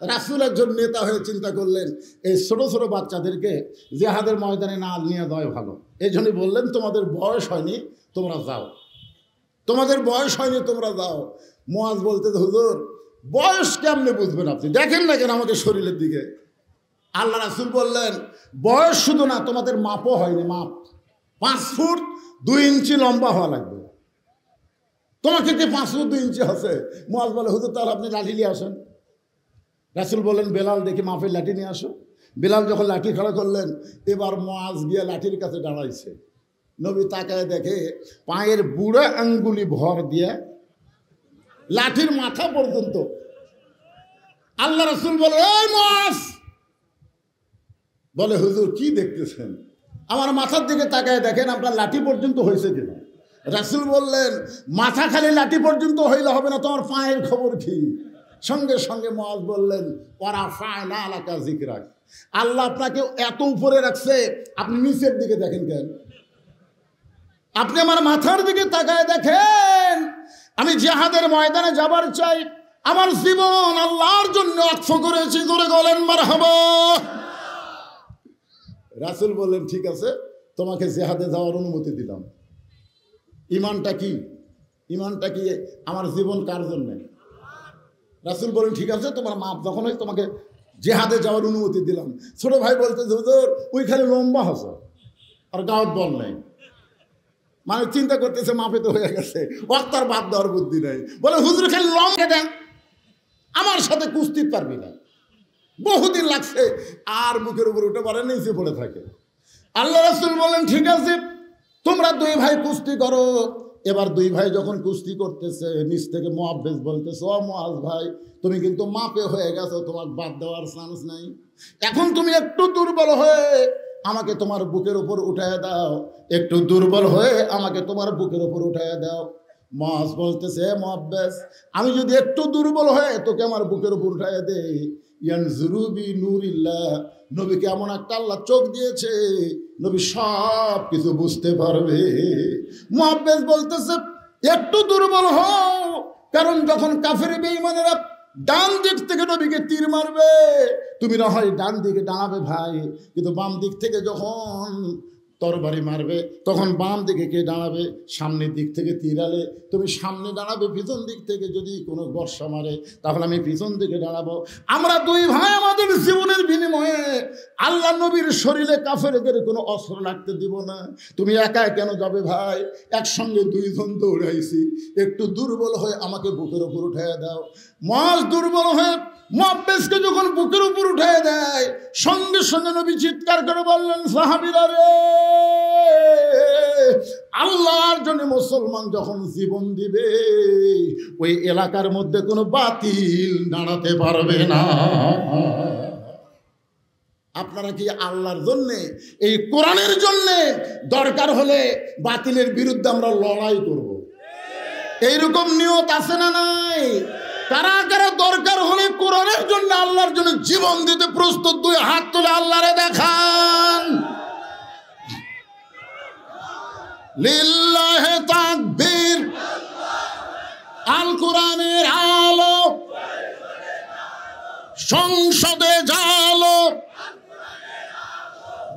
রাসূল একজন নেতা হয়ে চিন্তা করলেন, এই ছোট ছোট বাচ্চাদেরকে জিহাদের ময়দানে না নিয়ে যাওয়াই ভালো। এই জন্যই বললেন, তোমাদের বয়স হয়নি, তোমরা যাও, তোমাদের বয়স হয়নি, তোমরা যাও। মুআয বলতেছে, হুজুর বয়স কেমনে বুঝবেন আপনি, দেখেন না কেন আমাদের শরীরের দিকে? আল্লাহ রাসূল বললেন, বয়স শুধু না, তোমাদের মাপও হয়নি, মাপ 5 ফুট 2 ইঞ্চি লম্বা হওয়া লাগবে। তোমাকে কি 5 ফুট 2 ইঞ্চি আছে? মুআয বলে, হুজুর তাহলে আপনি লাঠি নিয়ে আসেন। রাসূল বললেন, বেলাল দেখি মাপের লাঠি নিয়ে আসো। বেলাল যখন লাঠি খাড়া করলেন, এবার মুআয গিয়ে লাঠির কাছে দাঁড়াইছে। নবী তাকায় দেখে পায়ের বুড়া আঙ্গুলি ভর দিয়ে লাঠির মাথা পর্যন্ত। আল্লাহ রাসূল বলে, এই মুআয, বলে হুজুর কি দেখতেছেন? আমার মাথার দিকে তাকায় দেখেন আপনার লাঠি পর্যন্ত হয়েছে কিনা। রাসূল বললেন, মাথা খালি লাঠি পর্যন্ত হইলে হবে না, তোমার পায়ের খবর কি? সঙ্গে সঙ্গে মুআয বললেন, ওয়ারাফা'না লাকা যিকরাক, আল্লাহ আপনাকে এত উপরে রাখছে, আপনি নিচের দিকে দেখেন কেন? আপনি আমার মাথার দিকে তাকায় দেখেন। আমি জিহাদের ময়দানে যাবার চাই, আমার জীবন আল্লাহর জন্য ওয়াকফ করেছি, জোরে বলেন মারহাবা। রাসূল বললেন, ঠিক আছে, তোমাকে জিহাদে যাওয়ার অনুমতি দিলাম। ঈমানটা কি? ঈমানটা কি? আমার জীবন কার জন্য? রাসূল বলেন, ঠিক আছে, তোমার মাপ যখন হয় তোমাকে জিহাদে যাওয়ার অনুমতি দিলাম। ছোট ভাই বলতে, হুজুর ওইখানে লম্বা হসে আর গাওয়াত বল নাই, মানে চিন্তা করতেছে মাপে তো হয়ে গেছে, ওয়াক্তার বাদ দেওয়ার বুদ্ধি নাই। বলে, হুজুর খালি লম্বা দেন, আমার সাথে কুস্তি পারবি না, বহুদিন লাগছে, আর বুকের উপর উঠে পারে, নিচে পড়ে থাকে। আল্লাহ রাসূল বলেন, ঠিক আছে, তোমরা দুই ভাই কুস্তি করো। এবার দুই ভাই যখন কুস্তি করতেছে, নিচ থেকে মুআব্বিস বলতেছে, ও মুআয ভাই, তুমি কিন্তু মাপে হয়ে গেছো, তোমার বাদ দেওয়ার চান্স নাই। এখন তুমি একটু দুর্বল হয়ে আমাকে তোমার বুকের উপর উঠায় দাও, একটু দুর্বল হয়ে আমাকে তোমার বুকের উপর উঠায় দাও। মুআয বলতেছে, মুআব্বিস, আমি যদি একটু দুর্বল হয়ে তোকে আমার বুকের উপর উঠায় দেই, ইয়ানজুরু বি নূরিল্লাহ, নবীকে এমন একটা আল্লাহ চোখ দিয়েছে, নবী সব কিছু বুঝতে পারবে। মুআব্বিস বলতেছে, একটু দুর্বল হও, কারণ যখন কাফের বেঈমানেরা ডান দিক থেকে নবীকে তীর মারবে, তুমি না হয় ডান দিকে দাঁড়াবে ভাই, কিন্তু বাম দিক থেকে যখন তরবারি মারবে তখন বাম দিকে কে দাঁড়াবে? সামনের দিক থেকে তীর আলে তুমি সামনে দাঁড়াবে, পিছন দিক থেকে যদি কোনো বর্ষা মারে তাহলে আমি পিছন দিকে দাঁড়াবো। আমরা দুই ভাই আমাদের জীবনের বিনিময়ে আল্লাহ নবীর শরীরে কাফেরদের কোনো অস্ত্র লাগতে দিব না। তুমি একা কেন যাবে ভাই? একসঙ্গে দুইজন দৌড়াইছি, একটু দুর্বল হয়ে আমাকে বুকের উপর উঠাইয়া দাও। মুআয দুর্বল হয়ে মুআব্বিসকে যখন বুকের উপর উঠাইয়া দেয়, সঙ্গে সঙ্গে নবী চিৎকার করে বললেন, সাহাবীরা রে, আল্লাহর জন্য মুসলমান যখন জীবন দিবে ওই এলাকার মধ্যে কোনো বাতিল দাঁড়াতে পারবে না। আপনারা কি আল্লাহর জন্যে, এই কোরআনের জন্যে দরকার হলে বাতিলের বিরুদ্ধে আমরা লড়াই করব? এইরকম নিয়ত আছে না নাই? কারা কারা দরকার হলে কোরআনের জন্য আল্লাহর জন্য জীবন দিতে প্রস্তুত? দুই হাত তুলে আল্লাহরে দেখান। লিল্লাহে তাকবীর। আল কোরআনের আলো সংসদে জালো,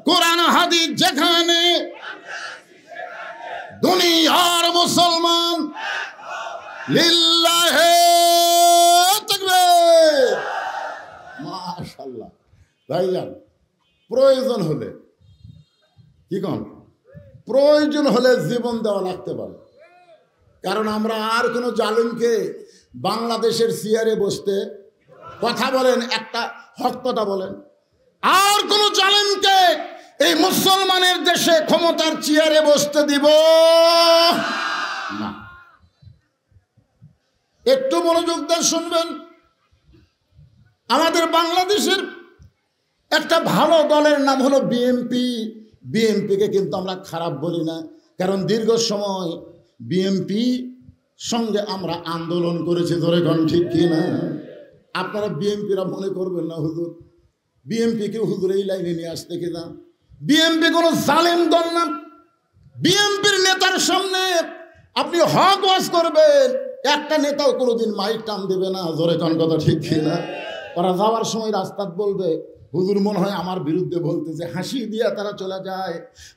কোরআন হাদিস যেখানে, দুনিয়ার মুসলমান লিল্লাহে তাকবীর। মাশাআল্লাহ। ভাইজান, প্রয়োজন হলে কি কোন প্রয়োজন হলে জীবন দেওয়া লাগতে পারে, কারণ আমরা আর কোনো জালিমকে বাংলাদেশের চেয়ারে বসতে, কথা বলেন একটা হক কথা বলেন, আর কোন জালিমকে এই মুসলমানের দেশে ক্ষমতার চেয়ারে বসতে দিব না। একটু মনোযোগ দিয়ে শুনবেন। আমাদের বাংলাদেশের একটা ভালো দলের নাম হলো বিএনপি। বিএনপিকে কিন্তু আমরা খারাপ বলি না, কারণ দীর্ঘ সময় বিএনপি সঙ্গে আমরা আন্দোলন করেছি। ধরে গণ ঠিক কিনা? আপনারা বিএনপিরা মনে করবেন না হুজুর বিএনপিকে হুজুর এই লাইনে নিয়ে আসতে কিনা। বিএনপি কোনো জালেম দল না। বিএনপির নেতার সামনে আপনি হক ওয়াজ করবেন, একটা নেতাও কোনোদিন মাইক টান দেবে না। জোরে কোন কথা ঠিক কিনা? ওরা যাওয়ার সময় রাস্তায় বলবে হুজুর মনে হয় আমার বিরুদ্ধে বলতেছে, হাসি দিয়া তারা চলে যায়।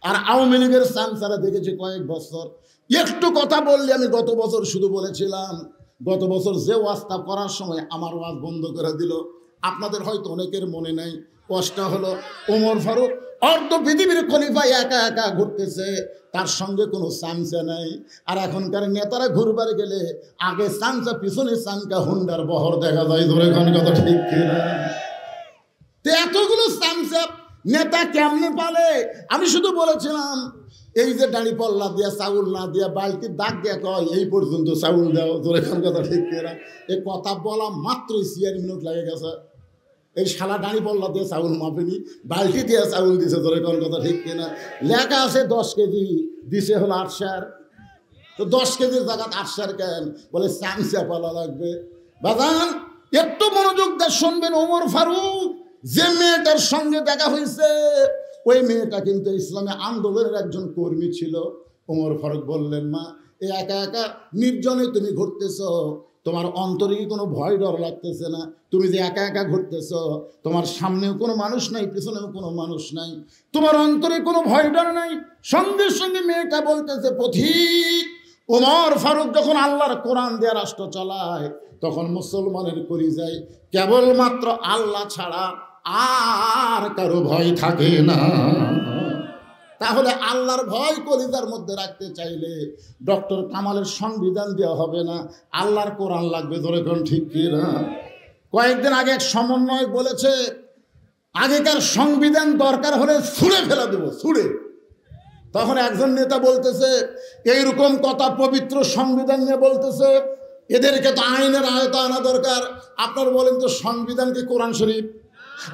আর আওয়ামী লীগের চামচারা দেখেছি কয়েক বছর, একটু কথা বললে, আমি গত বছর শুধু বলেছিলাম, গত বছর যে ওয়াজটা করার সময় আমার ওয়াজ বন্ধ করে দিল। আপনাদের হয়তো অনেকের মনে নাই, ওয়াজটা হলো ওমর ফারুক অর্ধ পৃথিবীর খলিফা একা একা ঘুরতেছে, তার সঙ্গে কোনো চামচা নাই। আর এখনকার নেতারা ঘুরবার গেলে আগে চামচা, পিছনে চামচা, হুন্ডার বহর দেখা যায়। ধরে কোন কথা ঠিক কিনা? এতগুলো চামচা নেতা কেমনে পালে? আমি শুধু বলেছিলাম এই যে দাড়ি পল্লা দিয়া চাউল না দিয়া বালতির দাগ দিয়া কয় এই পর্যন্ত চাউল দাও। তোর এখন কথা ঠিক কিনা? এই কথা বলা মাত্রই 4 মিনিট লাগে গেছে। এই শালা দাড়ি পল্লা দিয়ে চাউল মাপেনি, বালতি দিয়ে চাউল দিছে। তোর এখন কথা ঠিক কিনা? লেখা আছে 10 কেজি, দিছে হলো 8 সার। তো 10 কেজির জায়গা 8 সার কেন? বলে চামচা পালা লাগবে। বাজান একটু মনোযোগ দিয়ে শুনবেন। ওমর ফারুক যে মেয়েটার সঙ্গে দেখা হয়েছে, ওই মেয়েটা কিন্তু ইসলামী আন্দোলনের একজন কর্মী ছিল। ওমর ফারুক বললেন, মা এই একা একা নির্জনে তুমি ঘুরতেছ, তোমার অন্তরে কি কোনো ভয় ডর লাগতেছে না? তুমি যে একা একা ঘুরতেছ, তোমার সামনেও কোনো মানুষ নাই, পিছনেও কোনো মানুষ নাই, তোমার অন্তরে কোনো ভয় ডর নাই? সঙ্গে সঙ্গে মেয়েটা বলতেছে, পথিক ওমর ফারুক যখন আল্লাহর কোরআন দেয়া রাষ্ট্র চালায়, তখন মুসলমানের করি যায় কেবলমাত্র আল্লাহ ছাড়া আর কারো ভয় থাকে না। তাহলে আল্লাহর ভয় কলিজার মধ্যে রাখতে চাইলে ডক্টর কামালের সংবিধান দেওয়া হবে না, আল্লাহর কোরআন লাগবে। ধরে কোন ঠিক কি না? কয়েকদিন আগে এক সমন্বয় বলেছে, আগেকার সংবিধান দরকার হলে ছুঁড়ে ফেলে দেবো, ছুঁড়ে। তখন একজন নেতা বলতেছে এইরকম কথা পবিত্র সংবিধান নিয়ে বলতেছে, এদেরকে তো আইনের আয়তা আনা দরকার। আপনার বলেন তো সংবিধান কি কোরআন শরীফ?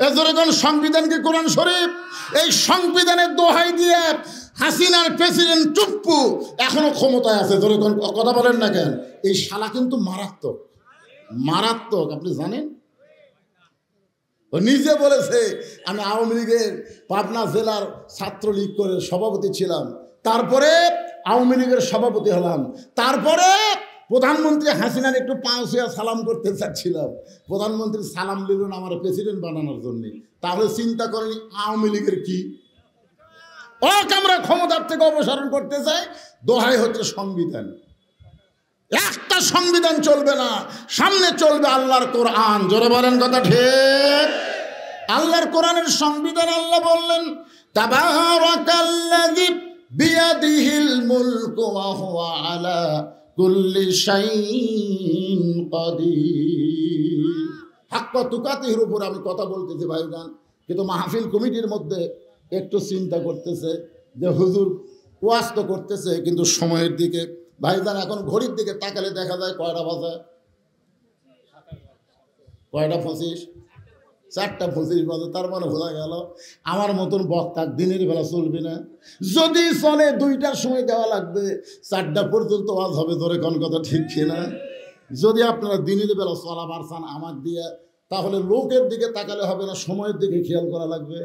এজন্য সংবিধান কি কোরআন শরীফ? এই সংবিধানের দোহাই দিয়ে হাসিনার প্রেসিডেন্ট চুপ্পু এখনো ক্ষমতায় আছে। ধরে কথা বলেন না কেন? এই শালা কিন্তু মারাত্মক, মারাত্মক। আপনি জানেন, ও নিজে বলেছে আমি আওয়ামী লীগের পাবনা জেলার ছাত্রলীগ করে সভাপতি ছিলাম, তারপরে আওয়ামী লীগের সভাপতি হলাম, তারপরে প্রধানমন্ত্রী হাসিনার একটু পাঁচ হইয়া সালাম করতে চাচ্ছিলাম, প্রধানমন্ত্রী সালাম দিল না আমার প্রেসিডেন্ট বানানোর জন্য। তাহলে চিন্তা করেন আওয়ামী লীগের কি? ওকে আমরা ক্ষমতার থেকে অপসারণ করতে চাই, দোহাই হচ্ছে সংবিধান। একটা সংবিধান চলবে না, সামনে চলবে আল্লাহর কোরআন। জোরে বলেন কথা ঠিক? আল্লাহর কোরআনের সংবিধান। আল্লাহ বললেন, তাবারাকাল্লাযী বিয়াদিহিল মুলকু ওয়া হুয়া আলা কুল্লি শাইইন কাদির। হাক্কা তুকাতিহির উপর আমি কথা বলতেছি ভাইজান, কিন্তু মাহফিল কমিটির মধ্যে একটু চিন্তা করতেছে যে হুজুর ওয়াজ তো করতেছে, কিন্তু সময়ের দিকে ভাইজান এখন ঘড়ির দিকে তাকালে দেখা যায় কয়টা বাজে? কয়টা 25? 4:25 বাজে। তার মানে বোঝা গেল আমার মতন বক্তা দিনের বেলা চলবে না, যদি চলে 2টার সময় দেওয়া লাগবে, 4টা পর্যন্ত ওয়াজ হবে। ধরে কোন কথা ঠিক কিনা? যদি আপনারা দিনের বেলা চলাবার চান আমার দিয়ে, তাহলে লোকের দিকে তাকালে হবে না, সময়ের দিকে খেয়াল করা লাগবে।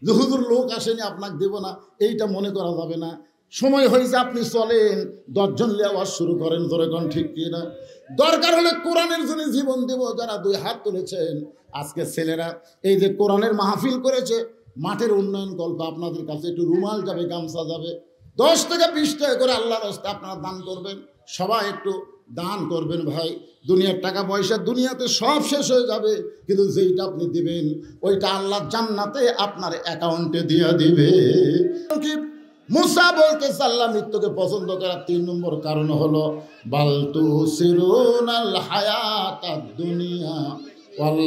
যে হুজুর লোক আসেনি আপনাকে দেব না, এইটা মনে করা যাবে না। সময় হয়েছে আপনি চলেন, 10 জন নিয়ে আওয়াজ শুরু করেন, ধরে কোন ঠিক কি না। দরকার হলে কোরআনের জন্য জীবন দেব। যারা 2 হাত তুলেছেন আজকে ছেলেরা, এই যে কোরআনের মাহফিল করেছে, মাঠের উন্নয়ন গল্প আপনাদের কাছে একটু রুমাল যাবে, গামছা যাবে, 10 টাকা 20 টাকা করে আল্লাহর রাস্তা আপনারা দান করবেন। সবাই একটু দান করবেন ভাই। দুনিয়ার টাকা পয়সা দুনিয়াতে সব শেষ হয়ে যাবে, কিন্তু যেইটা আপনি দিবেন ওইটা আল্লাহ জান্নাতে আপনার অ্যাকাউন্টে দিয়ে দিবে। কি মুসা বলতেছে আল্লাহ মৃত্যুকে পছন্দ করার 3 নম্বর কারণ হলো বালতু সিরুনাল হায়াতাদ দুনিয়া ওয়াল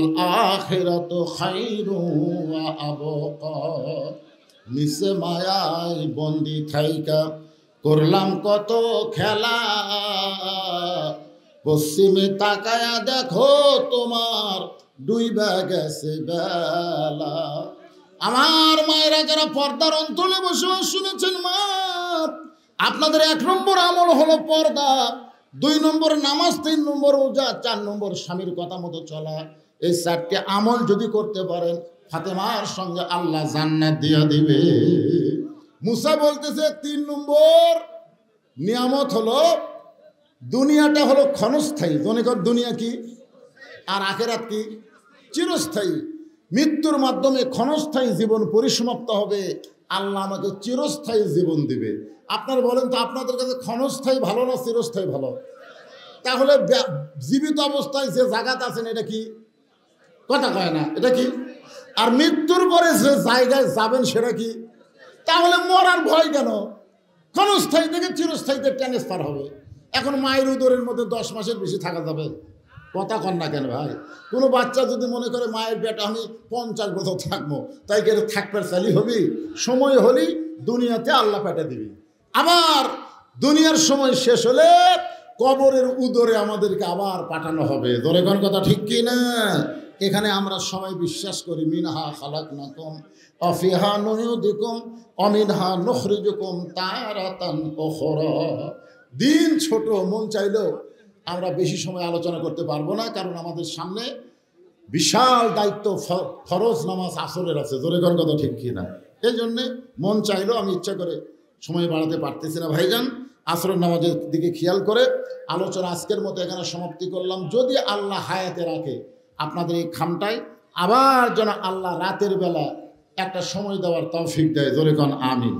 আখিরাতু খায়রু ওয়া আবকা। নিচে মায়ায় বন্দি থাইকা করলাম কত খেলা, পশ্চিমে তাকায়া দেখো তোমার ডুইবা গেছে বেলা। আমার মায়েরা যারা পর্দার অন্তরে বসে শুনেছেন, মা আপনাদের 1 নম্বর আমল হলো পর্দা, 2 নম্বর নামাজ, 3 নম্বর রোজা, 4 নম্বর স্বামীর কথা মতো চলা। এই 4টি আমল যদি করতে পারেন, ফাতেমার সঙ্গে আল্লাহ জান্নাত দিয়া দিবে। মুসা বলতেছে 3 নম্বর নিয়ামত হলো দুনিয়াটা হলো ক্ষণস্থায়ী। জনকর দুনিয়া কি আর আখেরাত কি? চিরস্থায়ী। মৃত্যুর মাধ্যমে ক্ষণস্থায়ী জীবন পরিসমাপ্ত হবে, আল্লাহ আমাকে চিরস্থায়ী জীবন দিবে। আপনারা বলেন তো, আপনাদের কাছে ক্ষণস্থায়ী ভালো না চিরস্থায়ী ভালো? তাহলে জীবিত অবস্থায় যে জায়গাতে আছেন এটা কি? কথা কয় না, এটা কি? আর মৃত্যুর পরে যে জায়গায় যাবেন সেটা কি? তাহলে মরার ভয় কেন? ক্ষণস্থায়ী থেকে চিরস্থায়ীতে ট্রান্সফার হবে। এখন মায়ের উদরের মধ্যে 10 মাসের বেশি থাকা যাবে? কথা কন না কেন ভাই? কোনো বাচ্চা যদি মনে করে মায়ের পেটে আমি 50 বছর থাকবো, তাই কে থাকবার চালি হবি? সময় হলেই দুনিয়াতে আল্লাহ পেটে দিবি। আবার দুনিয়ার সময় শেষ হলে কবরের উদরে আমাদেরকে আবার পাঠানো হবে। ধরে কোন কথা ঠিক কি না? এখানে আমরা সবাই বিশ্বাস করি মিনহা খালাকনাকুম ওয়া ফিহা নুইয়িদুকুম ওয়া মিনহা নুখরিজুকুম তারাতান উখরা। দিন ছোট, মন চাইলেও আমরা বেশি সময় আলোচনা করতে পারবো না, কারণ আমাদের সামনে বিশাল দায়িত্ব, ফরজ নামাজ আসরের আছে। জোরে কোন কথা ঠিক কি না? এই জন্যে মন চাইলেও আমি ইচ্ছা করে সময় বাড়াতে পারতেছি না। ভাইজান, আসরের নামাজের দিকে খেয়াল করে আলোচনা আজকের মতো এখানে সমাপ্তি করলাম। যদি আল্লাহ হায়াতে রাখে আপনাদের এই খামটায় আবার যেন আল্লাহ রাতের বেলা একটা সময় দেওয়ার তৌফিক দেয়। জোরে কোন আমিন।